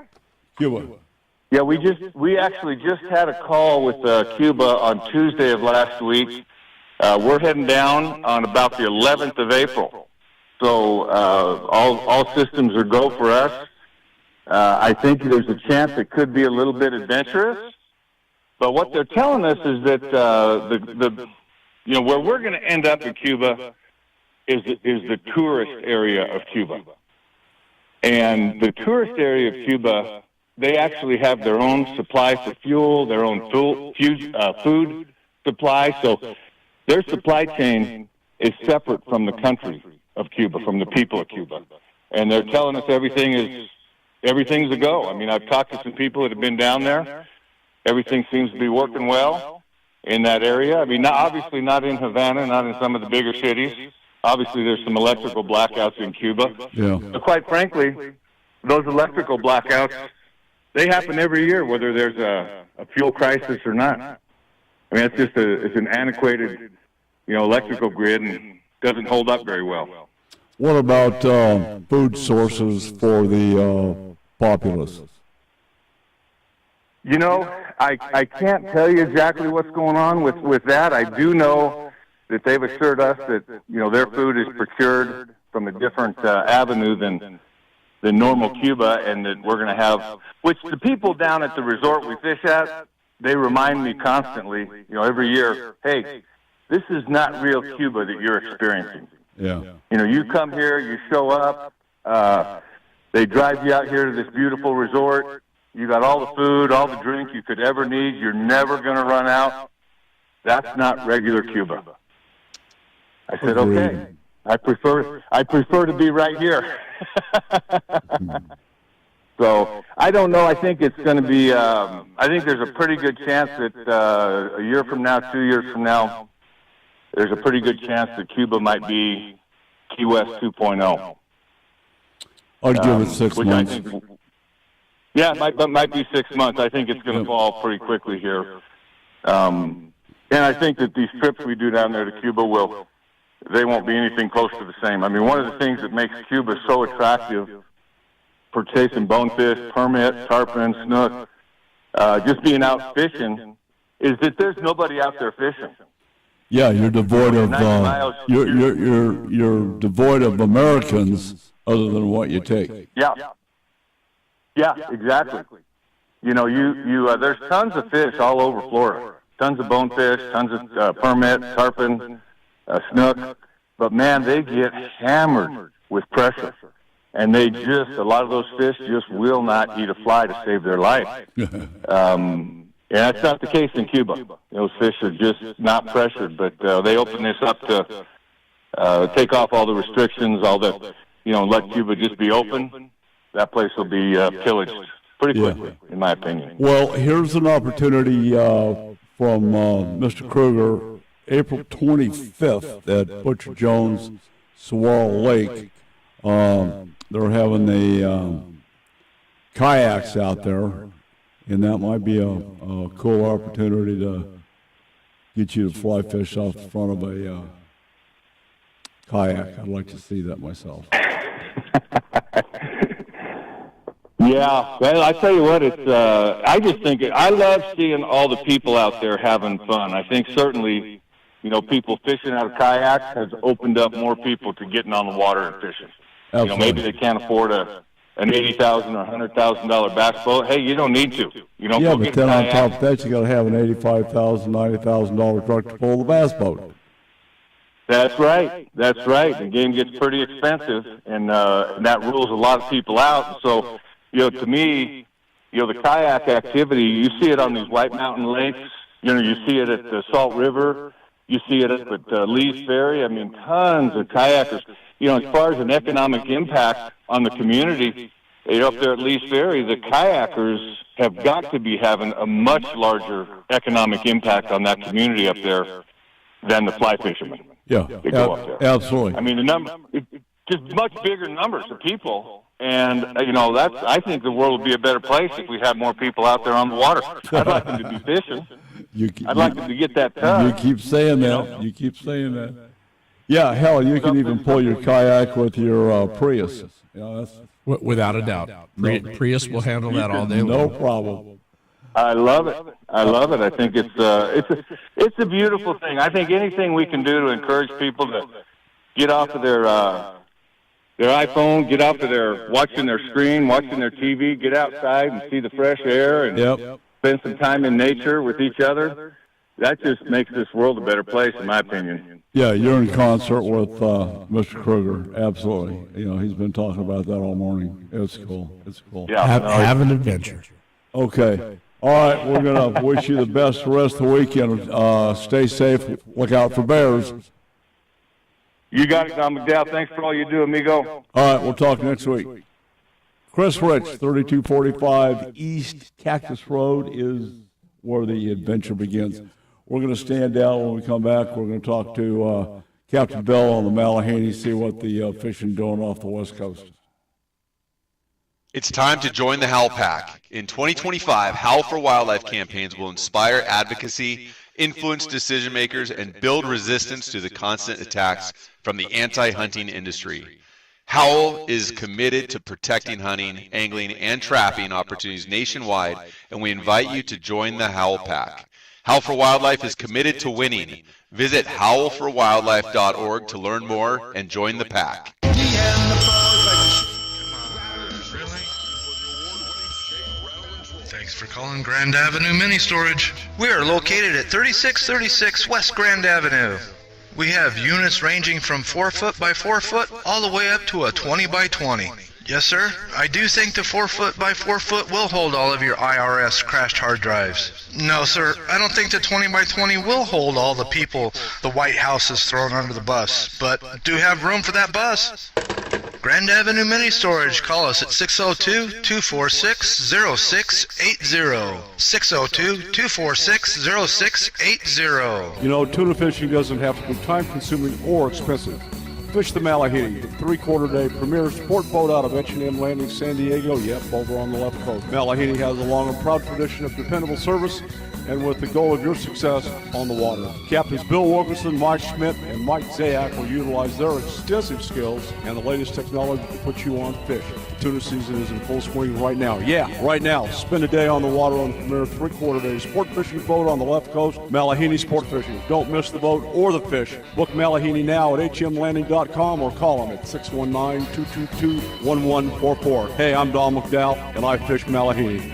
Yeah, we actually just had a call with Cuba on Tuesday of last week. We're heading down on about the 11th of April. So all systems are go for us. I think there's a chance it could be a little bit adventurous. But what they're telling us is that where we're going to end up in Cuba is the tourist area of Cuba. And the tourist area of Cuba, they actually have their own supply for fuel, their own food supply. So their supply chain is separate from the country of Cuba, from the people of Cuba. And they're telling us everything's a go. I mean, I've talked to some people that have been down there. Everything seems to be working well in that area. I mean, obviously not in Havana, not in some of the bigger cities. Obviously, there's some electrical blackouts in Cuba. Yeah. But quite frankly, those electrical blackouts, they happen every year, whether there's a fuel crisis or not. I mean, it's an antiquated, electrical grid and doesn't hold up very well. What about food sources for the populace? I can't tell you exactly what's going on with that. I do know that they've assured us that, their food is procured from a different avenue than normal Cuba, and that we're going to have, which the people down at the resort we fish at, they remind me constantly, every year, hey, this is not real Cuba that you're experiencing. Yeah. You come here, you show up, they drive you out here to this beautiful resort. You got all the food, all the drink you could ever need. You're never going to run out. That's not regular Cuba. I said, okay. I prefer to be right here. So I don't know. I think it's going to be. I think there's a pretty good chance that a year from now, 2 years from now, there's a pretty good chance that Cuba might be Key West 2.0. I'd give it 6 months. Yeah, it might be 6 months. I think it's going to fall pretty quickly here. And I think that these trips we do down there to Cuba they won't be anything close to the same. I mean, one of the things that makes Cuba so attractive for chasing bonefish, permit, tarpon, snook, just being out fishing, is that there's nobody out there fishing. Yeah, you're devoid of you're devoid of Americans other than what you take. Yeah, exactly. There's tons of fish all over Florida. Tons of bonefish, tons of permit, tarpon, snook. But man, they get hammered with pressure. And a lot of those fish just will not eat a fly to save their life. And that's not the case in Cuba. Those fish are just not pressured, but they open this up to take off all the restrictions, let Cuba just be open. That place will be pillaged pretty quickly, in my opinion. Well, here's an opportunity from Mr. Kruger, April 25th at Butcher Jones, Saguaro Lake. They're having the kayaks out there, and that might be a cool opportunity to get you to fly fish off the front of a kayak. I'd like to see that myself. Yeah, well, I tell you what, I just think I love seeing all the people out there having fun. I think certainly, people fishing out of kayaks has opened up more people to getting on the water and fishing. Absolutely. Maybe they can't afford an $80,000 or $100,000 bass boat. Hey, you don't need to. Yeah, but then on top of that, you got to have an $85,000, $90,000 truck to pull the bass boat. That's right. The game gets pretty expensive, and that rules a lot of people out. So, to me, the kayak activity, you see it on these White Mountain lakes. You see it at the Salt River. You see it at Lee's Ferry. I mean, tons of kayakers. As far as an economic impact on the community, up there at Lee's Ferry, the kayakers have got to be having a much larger economic impact on that community up there than the fly fishermen. Yeah, that go up there. Absolutely. I mean, just much bigger numbers of people. And, I think the world would be a better place if we had more people out there on the water. I'd like them to be fishing. I'd like them to get that ton. You keep saying that. You keep saying that. Yeah, hell, you can even pull your kayak with your Prius. Without a doubt. Prius will handle that all day long. No problem. I love it. I think it's a beautiful thing. I think anything we can do to encourage people to get off of their iPhone, get off of their watching their screen, watching their TV, get outside and see the fresh air and spend some time in nature with each other. That just makes this world a better place, in my opinion. Yeah, you're in concert with Mr. Kruger. Absolutely. He's been talking about that all morning. It's cool. Yeah, have an adventure. Okay. All right, we're going to wish you the best the rest of the weekend. Stay safe. Look out for bears. You got it, Don McDowell. Thanks for all you do, amigo. All right, we'll talk next week. Chris Rich, 3245 East Cactus Road is where the adventure begins. We're going to stand down when we come back. We're going to talk to Captain Bill on the Malahini, see what the fishing doing off the West Coast. It's time to join the Howl Pack. In 2025, Howl for Wildlife campaigns will inspire advocacy, influence decision makers, and build resistance to the constant attacks from the anti-hunting industry. Howl is committed to protecting hunting, angling, and trapping opportunities nationwide, and we invite you to join the Howl Pack. Howl for Wildlife is committed to winning. Visit howlforwildlife.org to learn more and join the pack. Thanks for calling Grand Avenue Mini Storage. We are located at 3636 West Grand Avenue. We have units ranging from 4 foot by 4 foot all the way up to a 20 by 20. Yes, sir. I do think the 4 foot by 4 foot will hold all of your IRS crashed hard drives. No, sir. I don't think the 20 by 20 will hold all the people the White House has thrown under the bus, but do have room for that bus. Grand Avenue Mini Storage. Call us at 602-246-0680. 602-246-0680. You know, tuna fishing doesn't have to be time-consuming or expensive. Fish the Malahini, the three-quarter-day premier sport boat out of H&M Landing, San Diego. Yep, over on the left coast. Malahini has a long and proud tradition of dependable service, and with the goal of your success on the water. Captains Bill Wilkerson, Mike Schmidt, and Mike Zayak will utilize their extensive skills and the latest technology to put you on fish. The tuna season is in full swing right now. Yeah, right now. Spend a day on the water on the premier three-quarter-day sport fishing boat on the left coast, Malahini Sport Fishing. Don't miss the boat or the fish. Book Malahini now at hmlanding.com or call them at 619-222-1144. Hey, I'm Don McDowell, and I fish Malahini.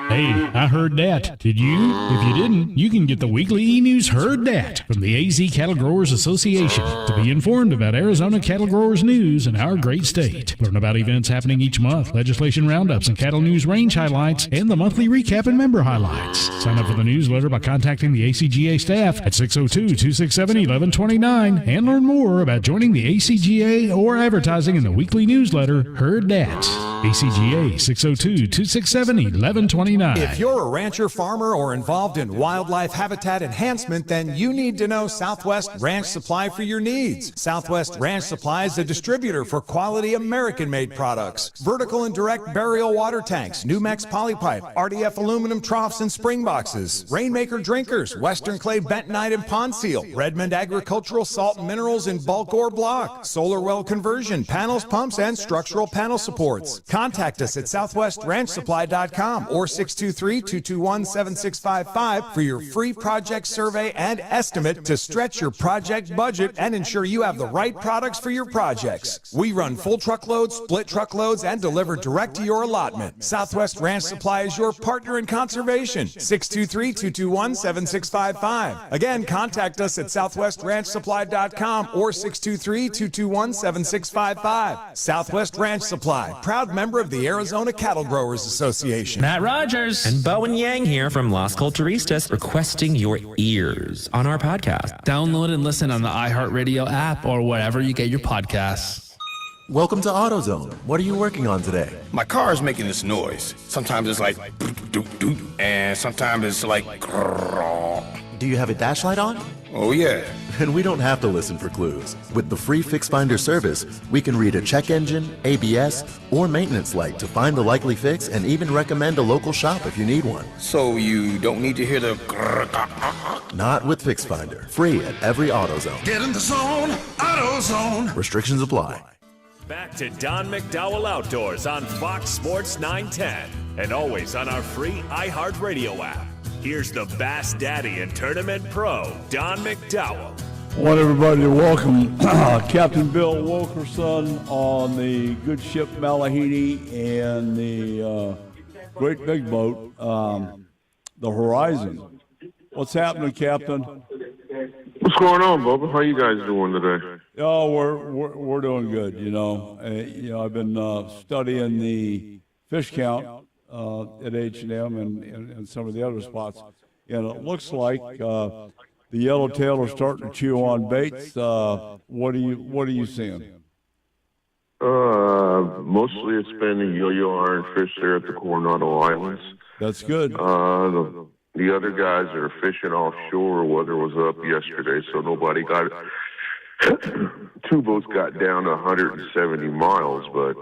Hey, I heard that. Did you? If you didn't, you can get the weekly e-news Heard That from the AZ Cattle Growers Association to be informed about Arizona cattle growers news in our great state. Learn about events happening each month, legislation roundups and cattle news range highlights, and the monthly recap and member highlights. Sign up for the newsletter by contacting the ACGA staff at 602-267-1129 and learn more about joining the ACGA or advertising in the weekly newsletter Heard That. ACGA 602-267-1129. If you're a rancher, farmer, or involved in wildlife habitat enhancement, then you need to know Southwest Ranch Supply for your needs. Southwest Ranch Supply is a distributor for quality American-made products. Vertical and direct burial water tanks, Numex polypipe, RDF aluminum troughs and spring boxes, Rainmaker drinkers, Western clay bentonite and pond seal, Redmond agricultural salt and minerals in bulk or block, solar well conversion, panels, pumps, and structural panel supports. Contact us at southwestranchsupply.com or 623-221-7655 for your free project survey and estimate to stretch your project budget and ensure you have the right products for your projects. We run full truckloads, split truckloads, and deliver direct to your allotment. Southwest Ranch Supply is your partner in conservation. 623-221-7655. Again, contact us at southwestranchsupply.com or 623-221-7655. Southwest Ranch Supply, proud member of the Arizona Cattle Growers Association. Matt Rogers and Bowen Yang here from Las Culturistas requesting your ears on our podcast. Download and listen on the iHeartRadio app or wherever you get your podcasts. Welcome to AutoZone. What are you working on today? My car is making this noise. Sometimes it's like doop doop, and sometimes it's like grrr. Do you have a dash light on? Oh yeah. And we don't have to listen for clues. With the free Fix Finder service, we can read a check engine, ABS, or maintenance light to find the likely fix and even recommend a local shop if you need one. So you don't need to hear the grrr. Not with Fix Finder. Free at every AutoZone. Get in the zone, AutoZone. Restrictions apply. Back to Don McDowell Outdoors on Fox Sports 910 and always on our free iHeartRadio app. Here's the Bass Daddy and Tournament Pro, Don McDowell. I want everybody to welcome Captain Bill Wilkerson on the good ship Malahini and the great big boat, the Horizon. What's happening, Captain? What's going on, Bubba? How you guys doing today? Oh, we're doing good. I've been studying the fish count at H&M and some of the other spots, and it looks like the yellowtail are starting to chew on baits. What are you seeing? Mostly it's been the yo-yo ironfish there at the Coronado Islands. That's good. The other guys are fishing offshore. Weather was up yesterday, so nobody got it. 2 boats got down to 170 miles, but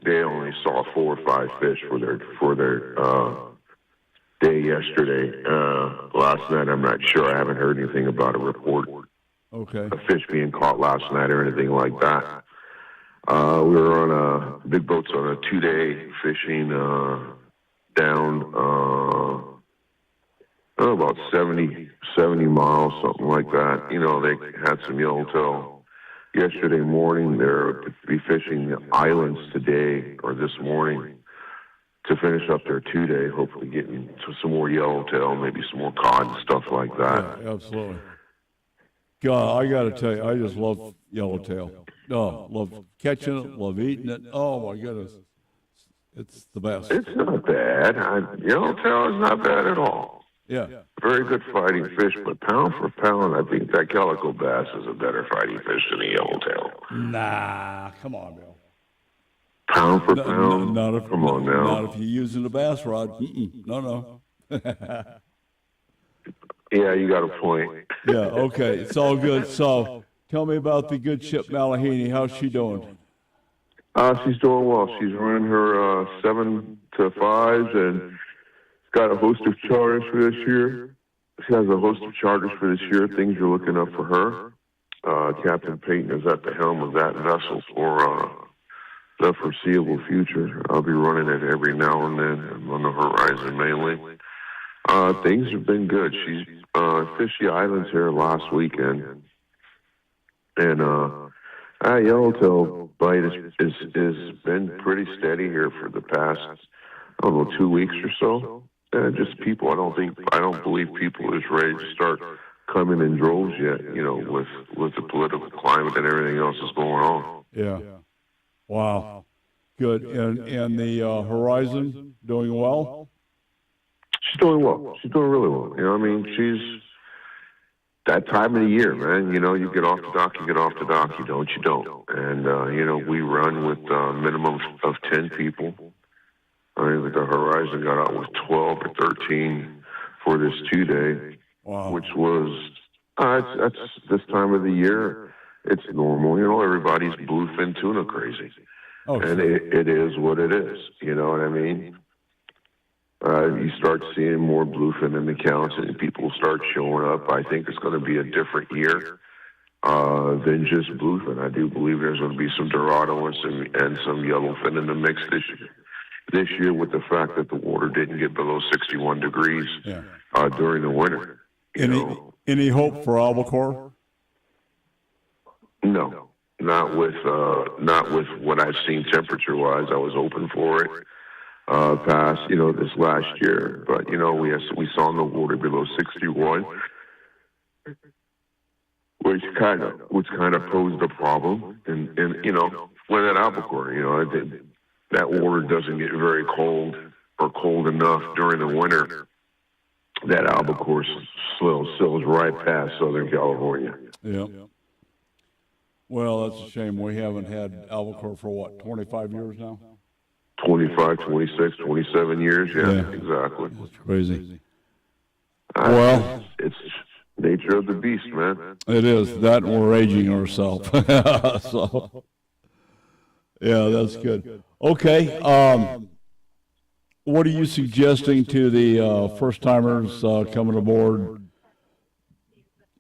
they only saw 4 or 5 fish for their day yesterday. Last night, I'm not sure. I haven't heard anything about a report of fish being caught last night or anything like that. We were on big boats on a 2-day fishing down about 70 miles, something like that. You know, they had some yellowtail yesterday morning. They're to be fishing the islands today or this morning to finish up their 2-day, hopefully getting to some more yellowtail, maybe some more cod and stuff like that. Yeah, absolutely. God, I got to tell you, I just love yellowtail. Oh, love catching it, love eating it. Oh, my goodness. It's the best. It's not bad. Yellowtail is not bad at all. Yeah. Very good fighting fish, but pound for pound, I think that calico bass is a better fighting fish than the yellowtail. Nah, come on, Bill. Pound for pound? Come on now. Not if you're using a bass rod. No. Yeah, you got a point. Yeah, okay. It's all good. So tell me about the good ship Malahini. How's she doing? She's doing well. She's running her 7 to 5s and got a host of charters for this year. She has a host of charters for this year. Things are looking up for her. Captain Peyton is at the helm of that vessel for the foreseeable future. I'll be running it every now and then on the horizon mainly. Things have been good. She's fished the islands here last weekend, and yellowtail bite is been pretty steady here for the past 2 weeks or so. Just people, I don't believe people is ready to start coming in droves yet. You know, with the political climate and everything else that's going on. Yeah. Wow. Good. And the Horizon doing well? She's doing well. She's doing really well. You know, I mean, she's that time of the year, man. You know, you get off the dock, you get off the dock. You don't. And you know, we run with a minimum of 10 people. I think the Horizon got out with 12 or 13 for this 2-day, which was that's this time of the year. It's normal, you know. Everybody's bluefin tuna crazy, and it is what it is. You know what I mean? You start seeing more bluefin in the counts, and people start showing up. I think it's going to be a different year than just bluefin. I do believe there's going to be some Dorado and some yellowfin in the mix this year. This year, with the fact that the water didn't get below 61 degrees during the winter. Any hope for albacore? No, not with what I've seen temperature-wise. I was hoping for it past this last year, but we saw no water below 61, which kind of posed a problem. And with that albacore, that water doesn't get very cold or cold enough during the winter. That albacore sails right past Southern California. Yeah. Well, that's a shame. We haven't had albacore for 25 years now? 25, 26, 27 years. Yeah. Exactly. That's crazy. It's nature of the beast, man. It is. That and we're aging ourselves. So, yeah, that's good. Okay. What are you suggesting to the first-timers coming aboard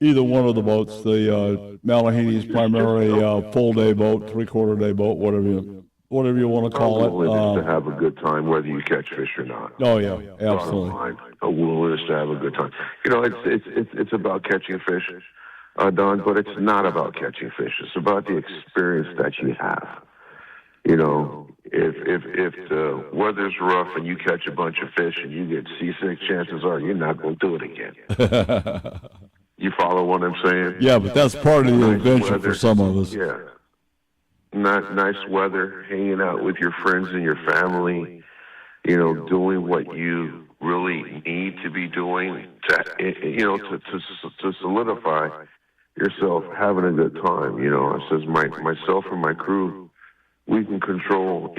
either one of the boats? The Malahini is primarily a full-day boat, three-quarter-day boat, whatever you want to call it. A willingness to have a good time, whether you catch fish or not. Oh yeah, absolutely. A willingness to have a good time. It's about catching fish, Don, but it's not about catching fish. It's about the experience that you have. If the weather's rough and you catch a bunch of fish and you get seasick, chances are you're not going to do it again. You follow what I'm saying? Yeah, but that's part of the adventure for some of us. Yeah. Nice weather, hanging out with your friends and your family, doing what you really need to be doing to solidify yourself having a good time. I says myself and my crew, we can control,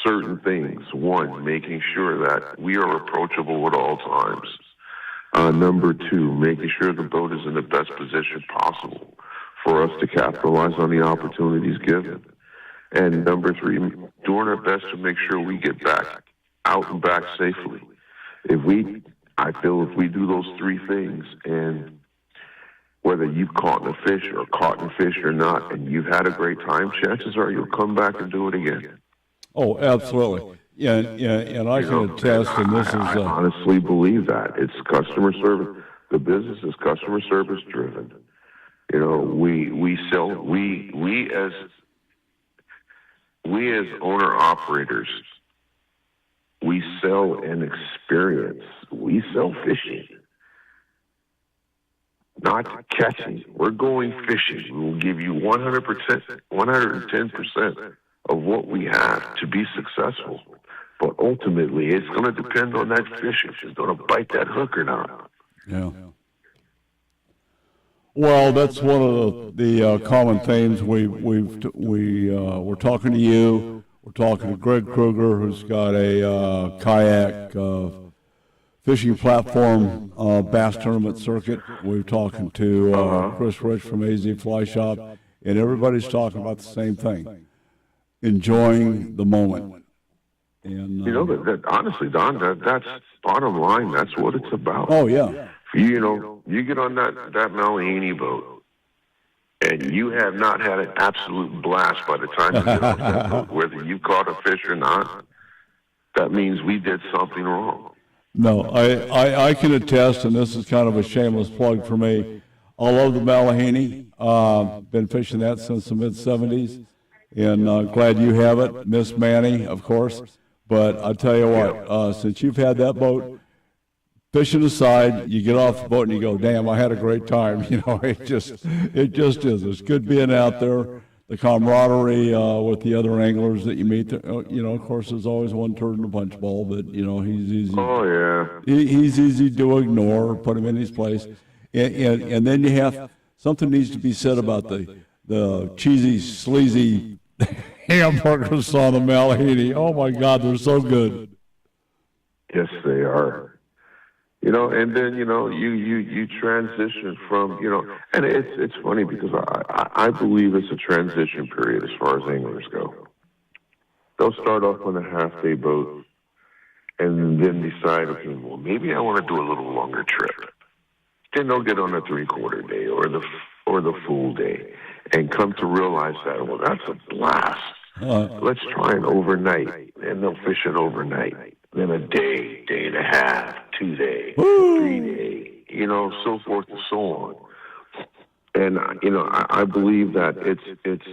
certain things. One, making sure that we are approachable at all times. Number two, making sure the boat is in the best position possible for us to capitalize on the opportunities given. And number three, doing our best to make sure we get back out and back safely. I feel if we do those three things, and whether you've caught a fish or not, and you've had a great time, chances are you'll come back and do it again. Oh, absolutely. Yeah, and I can attest, and this is... I honestly believe that. It's customer service. The business is customer service driven. We as owner-operators, we sell an experience. We sell fishing, not catching. We're going fishing. We will give you 100%, 110% of what we have to be successful. But ultimately, it's going to depend on that fish if it's going to bite that hook or not. Yeah. Well, that's one of the common themes. We're talking to you. We're talking to Greg Kruger, who's got a kayak fishing platform bass tournament circuit. We're talking to Chris Rich from AZ Fly Shop, and everybody's talking about the same thing: enjoying the moment. And that honestly, Don, that's bottom line. That's what it's about. Oh yeah. You get on that Malahini boat, and you have not had an absolute blast by the time you get off that boat, whether you caught a fish or not. That means we did something wrong. No, I can attest, and this is kind of a shameless plug for me. I love the Malahini. Been fishing that since the mid-'70s, and glad you have it. Miss Manny, of course. But I'll tell you what, since you've had that boat, fishing aside, you get off the boat and you go, damn, I had a great time. It just is. It's good being out there. The camaraderie with the other anglers that you meet. Of course, there's always one turd in the punch bowl, but he's easy. Oh yeah. He's easy to ignore. Put him in his place, and then you have something needs to be said about the cheesy, sleazy hamburgers on the Malahini. Oh my God, they're so good. Yes, they are. And then you transition from and it's funny because I believe it's a transition period as far as anglers go. They'll start off on a half-day boat and then decide, okay, well, maybe I want to do a little longer trip. Then they'll get on a three-quarter day or the full day and come to realize that, well, that's a blast. Let's try an overnight, and they'll fish it overnight. Then a day, day and a half, 2 day, 3 day, so forth and so on. And I believe that it's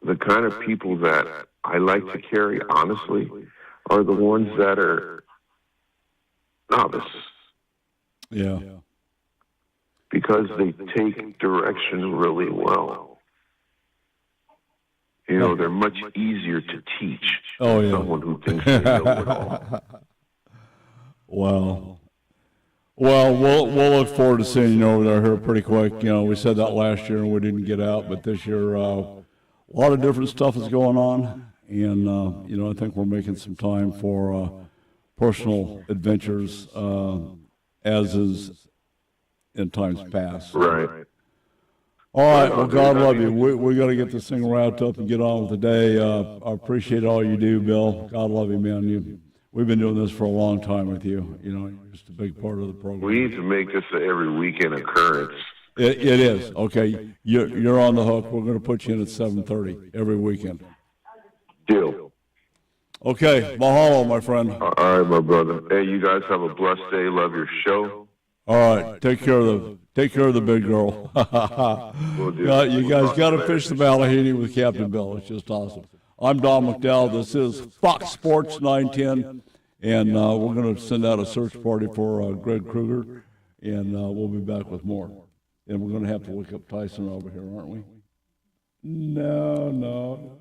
the kind of people that I like to carry, honestly, are the ones that are novice. Yeah. Because they take direction really well. They're much easier to teach than someone who thinks they know it all. Well, we'll look forward to seeing you over there here pretty quick. We said that last year and we didn't get out, but this year a lot of different stuff is going on, and I think we're making some time for personal adventures, as is in times past. Right. All right. Well, God love you. We got to get this thing wrapped up and get on with the day. I appreciate all you do, Bill. God love you, man. We've been doing this for a long time with you. You're just a big part of the program. We need to make this an every weekend occurrence. It is. Okay. You're on the hook. We're going to put you in at 7:30 every weekend. Deal. Okay. Mahalo, my friend. All right, my brother. Hey, you guys have a blessed day. Love your show. All right. Take care of the big girl. We'll do. You guys got to fish the Malahini with Captain Bill. It's just awesome. I'm Don McDowell. This is Fox Sports 910, and we're going to send out a search party for Greg Kruger, and we'll be back with more. And we're going to have to look up Tyson over here, aren't we? No.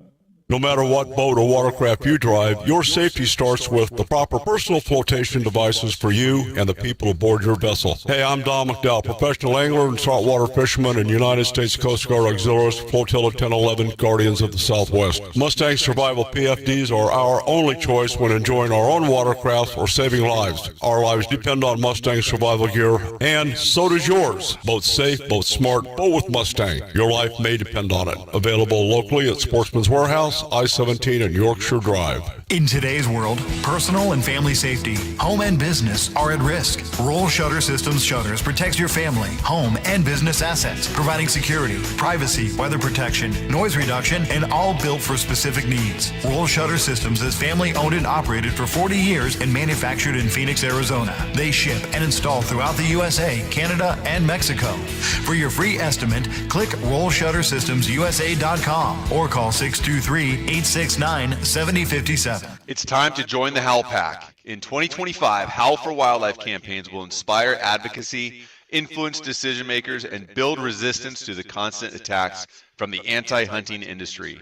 No matter what boat or watercraft you drive, your safety starts with the proper personal flotation devices for you and the people aboard your vessel. Hey, I'm Don McDowell, professional angler and saltwater fisherman and United States Coast Guard Auxiliaries Flotilla 1011 Guardians of the Southwest. Mustang Survival PFDs are our only choice when enjoying our own watercraft or saving lives. Our lives depend on Mustang survival gear, and so does yours. Boat safe, boat smart, boat with Mustang. Your life may depend on it. Available locally at Sportsman's Warehouse, I-17 and Yorkshire Drive. In today's world, personal and family safety, home and business are at risk. Roll Shutter Systems Shutters protects your family, home, and business assets, providing security, privacy, weather protection, noise reduction, and all built for specific needs. Roll Shutter Systems is family owned and operated for 40 years and manufactured in Phoenix, Arizona. They ship and install throughout the USA, Canada, and Mexico. For your free estimate, click RollShutterSystemsUSA.com or call 623-869-7057. It's time to join the Howl Pack. In 2025, Howl for Wildlife campaigns will inspire advocacy, influence decision makers, and build resistance to the constant attacks from the anti-hunting industry.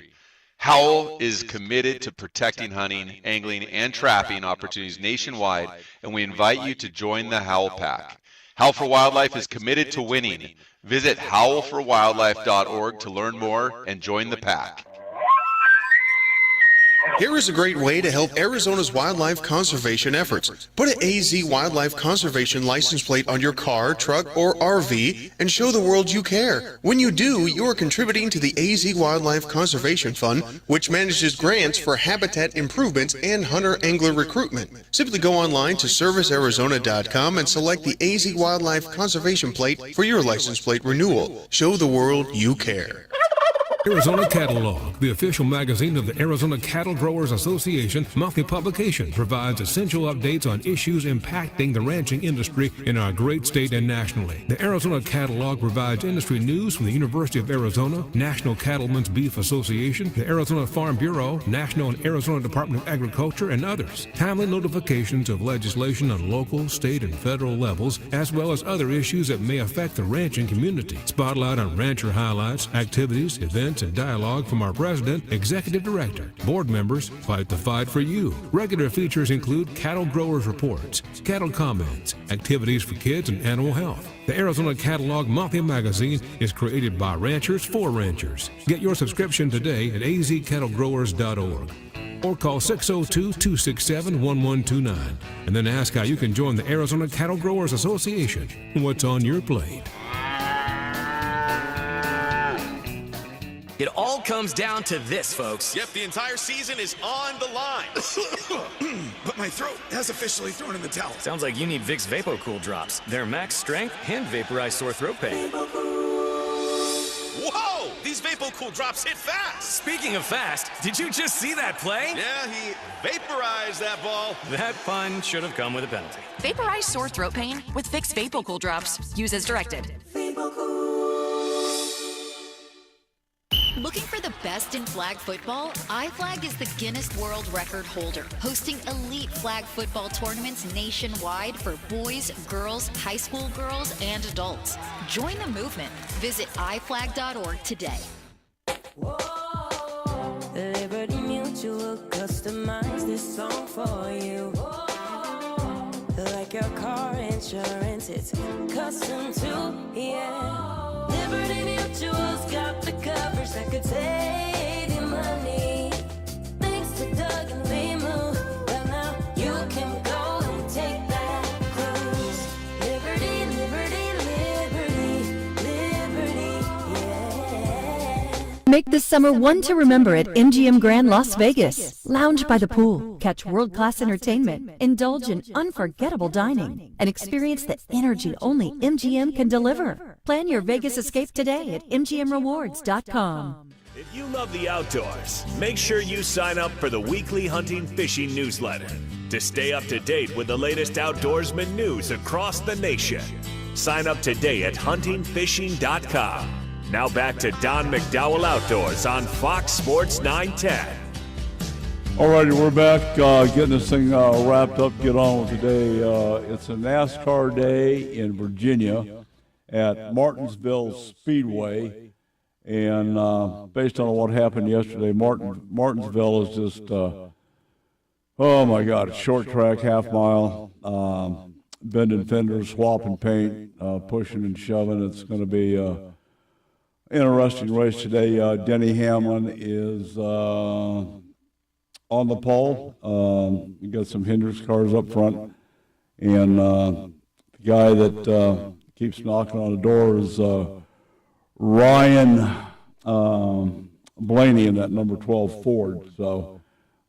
Howl is committed to protecting hunting, angling, and trapping opportunities nationwide, and we invite you to join the Howl Pack. Howl for Wildlife is committed to winning. Visit howlforwildlife.org to learn more and join the pack. Here is a great way to help Arizona's wildlife conservation efforts. Put an AZ Wildlife Conservation license plate on your car, truck, or RV and show the world you care. When you do, you are contributing to the AZ Wildlife Conservation Fund, which manages grants for habitat improvements and hunter-angler recruitment. Simply go online to servicearizona.com and select the AZ Wildlife Conservation plate for your license plate renewal. Show the world you care. Arizona Catalog, the official magazine of the Arizona Cattle Growers Association monthly publication, provides essential updates on issues impacting the ranching industry in our great state and nationally. The Arizona Catalog provides industry news from the University of Arizona, National Cattlemen's Beef Association, the Arizona Farm Bureau, National and Arizona Department of Agriculture, and others. Timely notifications of legislation on local, state, and federal levels, as well as other issues that may affect the ranching community. Spotlight on rancher highlights, activities, events, and dialogue from our president, executive director. Board members fight the fight for you. Regular features include cattle growers reports, cattle comments, activities for kids, and animal health. The Arizona Catalog monthly magazine is created by ranchers for ranchers. Get your subscription today at azcattlegrowers.org or call 602-267-1129 and then ask how you can join the Arizona Cattle Growers Association. What's on your plate? It all comes down to this, folks. Yep, the entire season is on the line. But my throat has officially thrown in the towel. Sounds like you need Vicks VapoCool drops. They're max strength and vaporize sore throat pain. Whoa! These VapoCool drops hit fast. Speaking of fast, did you just see that play? Yeah, he vaporized that ball. That pun should have come with a penalty. Vaporize sore throat pain with Vicks VapoCool drops. Use as directed. Looking for the best in flag football? iFlag is the Guinness World Record holder, hosting elite flag football tournaments nationwide for boys, girls, high school girls, and adults. Join the movement. Visit iflag.org today. Liberty Mutual customize this song for you. Like your car insurance, it's custom too, yeah. Liberty Mutual's got the coverage that could save you money. Thanks to Doug and Limu, well now you can go and take that cruise. Liberty, liberty, liberty, liberty, yeah. Make this summer one to remember at MGM Grand Las Vegas. Lounge by the pool, catch world-class entertainment, indulge in unforgettable dining, and experience the energy only MGM can deliver. Plan your Vegas escape today at MGMRewards.com. If you love the outdoors, make sure you sign up for the weekly hunting fishing newsletter to stay up to date with the latest outdoorsman news across the nation. Sign up today at huntingfishing.com. Now back to Don McDowell Outdoors on Fox Sports 910. All righty, we're back getting this thing wrapped up, get on with the day. It's a NASCAR day in Virginia at Martinsville Speedway. And based on what happened yesterday, Martinsville is just, oh my God, it's short track, half mile, bending fenders, swapping paint, pushing and shoving. It's going to be an interesting race today. Denny Hamlin is on the pole. You got some Hendricks cars up front. And the guy that keeps knocking on the door is Ryan Blaney in that number 12 Ford. So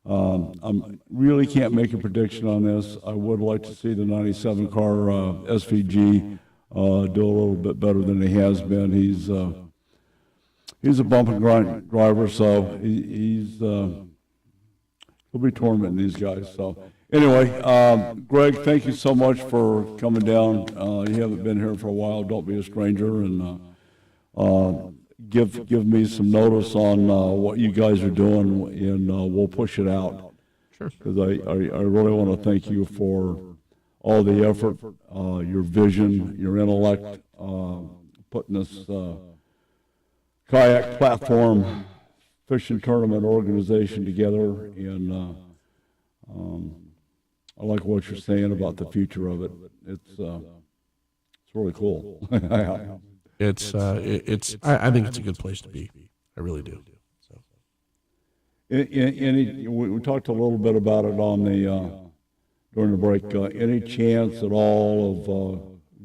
I really can't make a prediction on this. I would like to see the 97 car SVG do a little bit better than he has been. He's a bump and grind driver, so he'll be tormenting these guys. So anyway, Greg, thank you so much for coming down. You haven't been here for a while. Don't be a stranger, and give me some notice on what you guys are doing, and we'll push it out. Sure. Because I really want to thank you for all the effort, your vision, your intellect, putting this kayak platform fishing tournament organization together, and I like what you're saying about the future of it. It's really cool. I think it's a good place to be. I really do. So, we talked a little bit about it on the during the break. Any chance at all of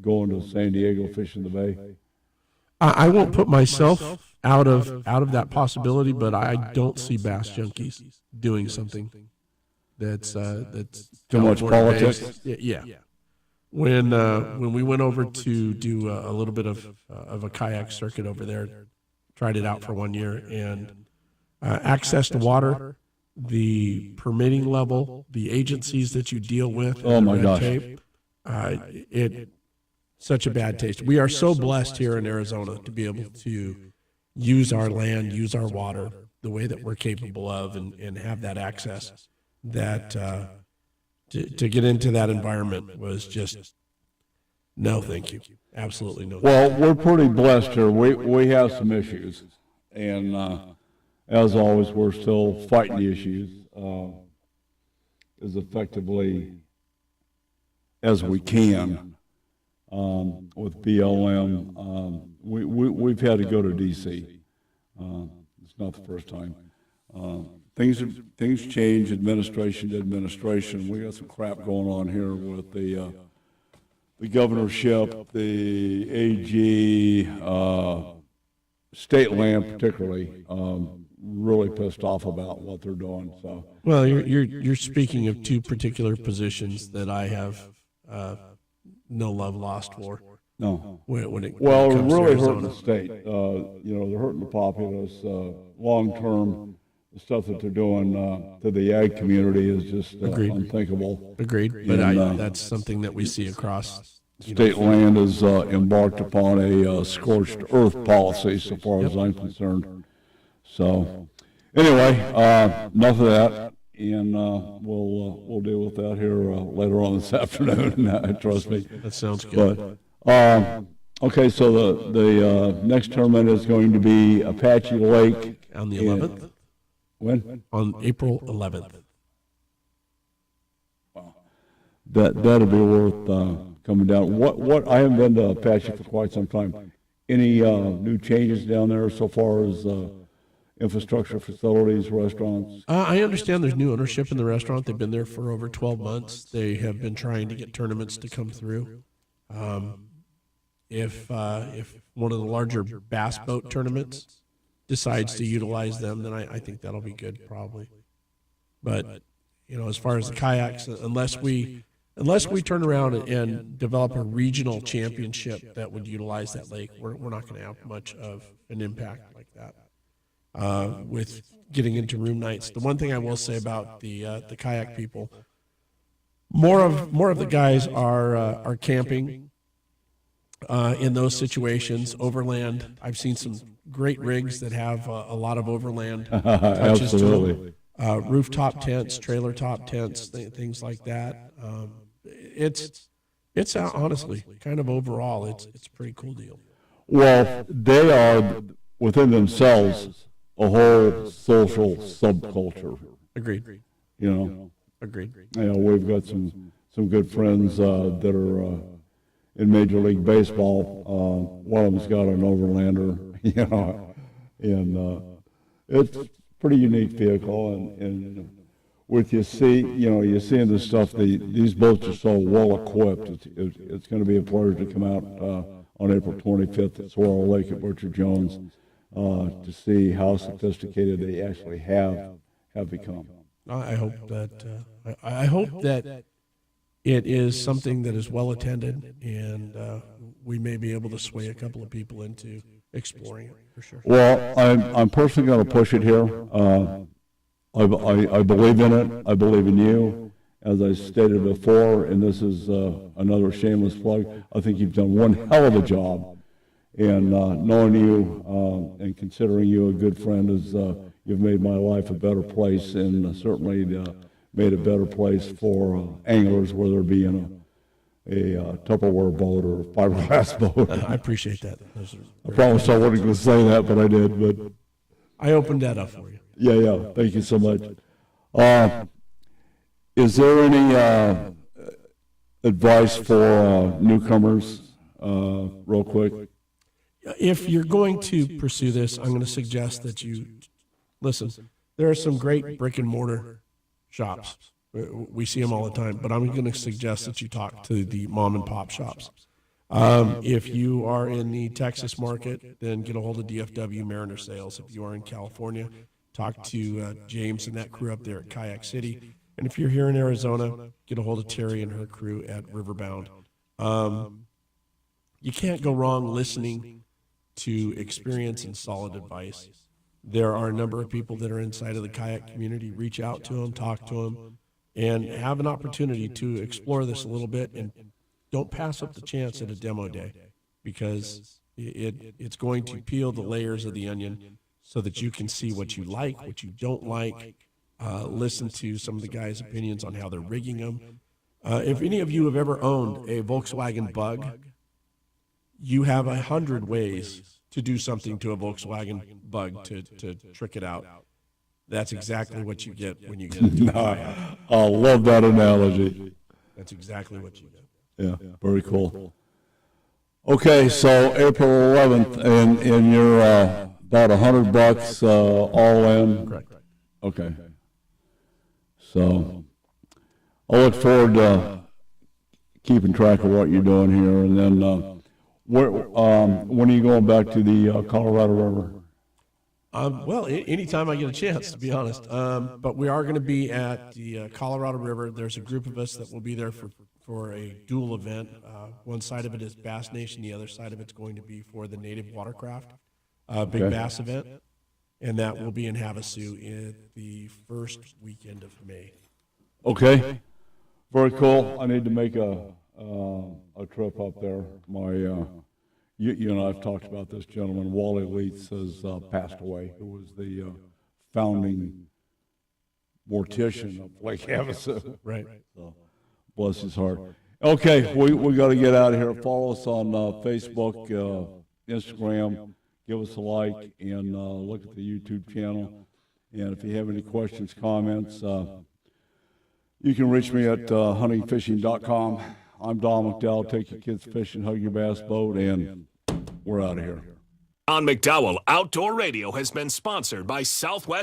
going to San Diego fishing the bay? I won't put myself out of that possibility, but I don't see Bass Junkies doing something that's too much politics. Yeah. When we went over to do a little bit of a kayak circuit over there, tried it out for 1 year, and access to water, the permitting level, the agencies that you deal with, oh my gosh, it such a bad taste. We are so blessed here in Arizona to be able to use our land, use our water the way that we're capable of, and have that access. That to get into that environment was just no, thank you, absolutely no. Well, we're pretty blessed here. We have some issues, and as always, we're still fighting the issues as effectively as we can with BLM. We've had to go to D.C. It's not the first time. Things change administration to administration. We got some crap going on here with the governorship, the AG, state land particularly. Really pissed off about what they're doing. So well, you're speaking of two particular positions that I have no love lost for. No. When it comes really hurting the state. They're hurting the populace. Long term, the stuff that they're doing to the ag community is just unthinkable. Agreed. But that's something that we see across. State land is embarked upon a scorched earth policy, so far as I'm concerned. So, anyway, enough of that, and we'll deal with that here later on this afternoon. Trust me. That sounds good. But okay, so the next tournament is going to be Apache Lake on the 11th. When? On April 11th. Wow, that'll be worth coming down. What? I haven't been to Apache for quite some time. Any new changes down there so far as infrastructure, facilities, restaurants? I understand there's new ownership in the restaurant. They've been there for over 12 months. They have been trying to get tournaments to come through. If one of the larger bass boat tournaments decides to utilize them, then I think that'll be good probably. But as far as the kayaks, unless we turn around and develop a regional championship that would utilize that lake, we're not going to have much of an impact like that. With getting into room nights, the one thing I will say about the kayak people, more of the guys are camping in those situations. Overland, I've seen some great rigs that have a lot of overland touches to them. Rooftop tents, trailer top tents, things like that. It's honestly kind of overall, it's a pretty cool deal. Well, they are within themselves a whole social subculture. Agreed. You know. Agreed. You know, we've got some good friends that are in Major League Baseball. One of them's got an Overlander, you know, and it's a pretty unique vehicle. And with you seeing this stuff, these boats are so well equipped. It's going to be a pleasure to come out on April 25th at Saguaro Lake at Richard Jones to see how sophisticated they actually have become. I hope that it is something that is well attended, and we may be able to sway a couple of people into exploring it for sure. Well, I'm personally going to push it here. I believe in it. I believe in you. As I stated before, and this is another shameless plug, I think you've done one hell of a job. And knowing you and considering you a good friend is you've made my life a better place, and certainly made a better place for anglers, whether it be in a Tupperware boat or a fiberglass boat. I appreciate that. I promised I wasn't going to say that, but I did. But I opened that up for you. Yeah. Thank you so much. Is there any advice for newcomers, real quick? If you're going to pursue this, I'm going to suggest that you listen. There are some great brick and mortar shops. We see them all the time, but I'm going to suggest that you talk to the mom and pop shops. If you are in the Texas market, then get a hold of DFW Mariner Sales. If you are in California, talk to James and that crew up there at Kayak City. And if you're here in Arizona, get a hold of Terry and her crew at Riverbound. You can't go wrong listening to experience and solid advice. There are a number of people that are inside of the kayak community. Reach out to them, talk to them, and have an opportunity to explore this a little bit. And don't pass up the chance at a demo day, because it's going to peel the layers of the onion so that you can see what you like, what you don't like, listen to some of the guys' opinions on how they're rigging them. If any of you have ever owned a Volkswagen Bug, you have 100 ways to do something to a Volkswagen Bug to trick it out. That's exactly what you get when you get into a kayak. I love that analogy. That's exactly what you get. Yeah, very cool. Okay, so April 11th, and you're about $100 all in. Correct. Okay. So I look forward to keeping track of what you're doing here, and then when are you going back to the Colorado River? Well, anytime I get a chance, to be honest. But we are going to be at the Colorado River. There's a group of us that will be there for a dual event. One side of it is Bass Nation. The other side of it's going to be for the Native Watercraft Big Bass event. And that will be in Havasu in the first weekend of May. Okay. Very cool. I need to make a trip up there. You and I have talked about this gentleman, Wally Leitz, has passed away, who was the founding mortician of Lake Havasu. Right. So, bless his heart. Okay, we got to get out of here. Follow us on Facebook, Instagram. Give us a like, and look at the YouTube channel. And if you have any questions, comments, you can reach me at huntingfishing.com. I'm Don McDowell. Take your kids fishing, hug your bass boat, and we're out of here. Don McDowell Outdoor Radio has been sponsored by Southwest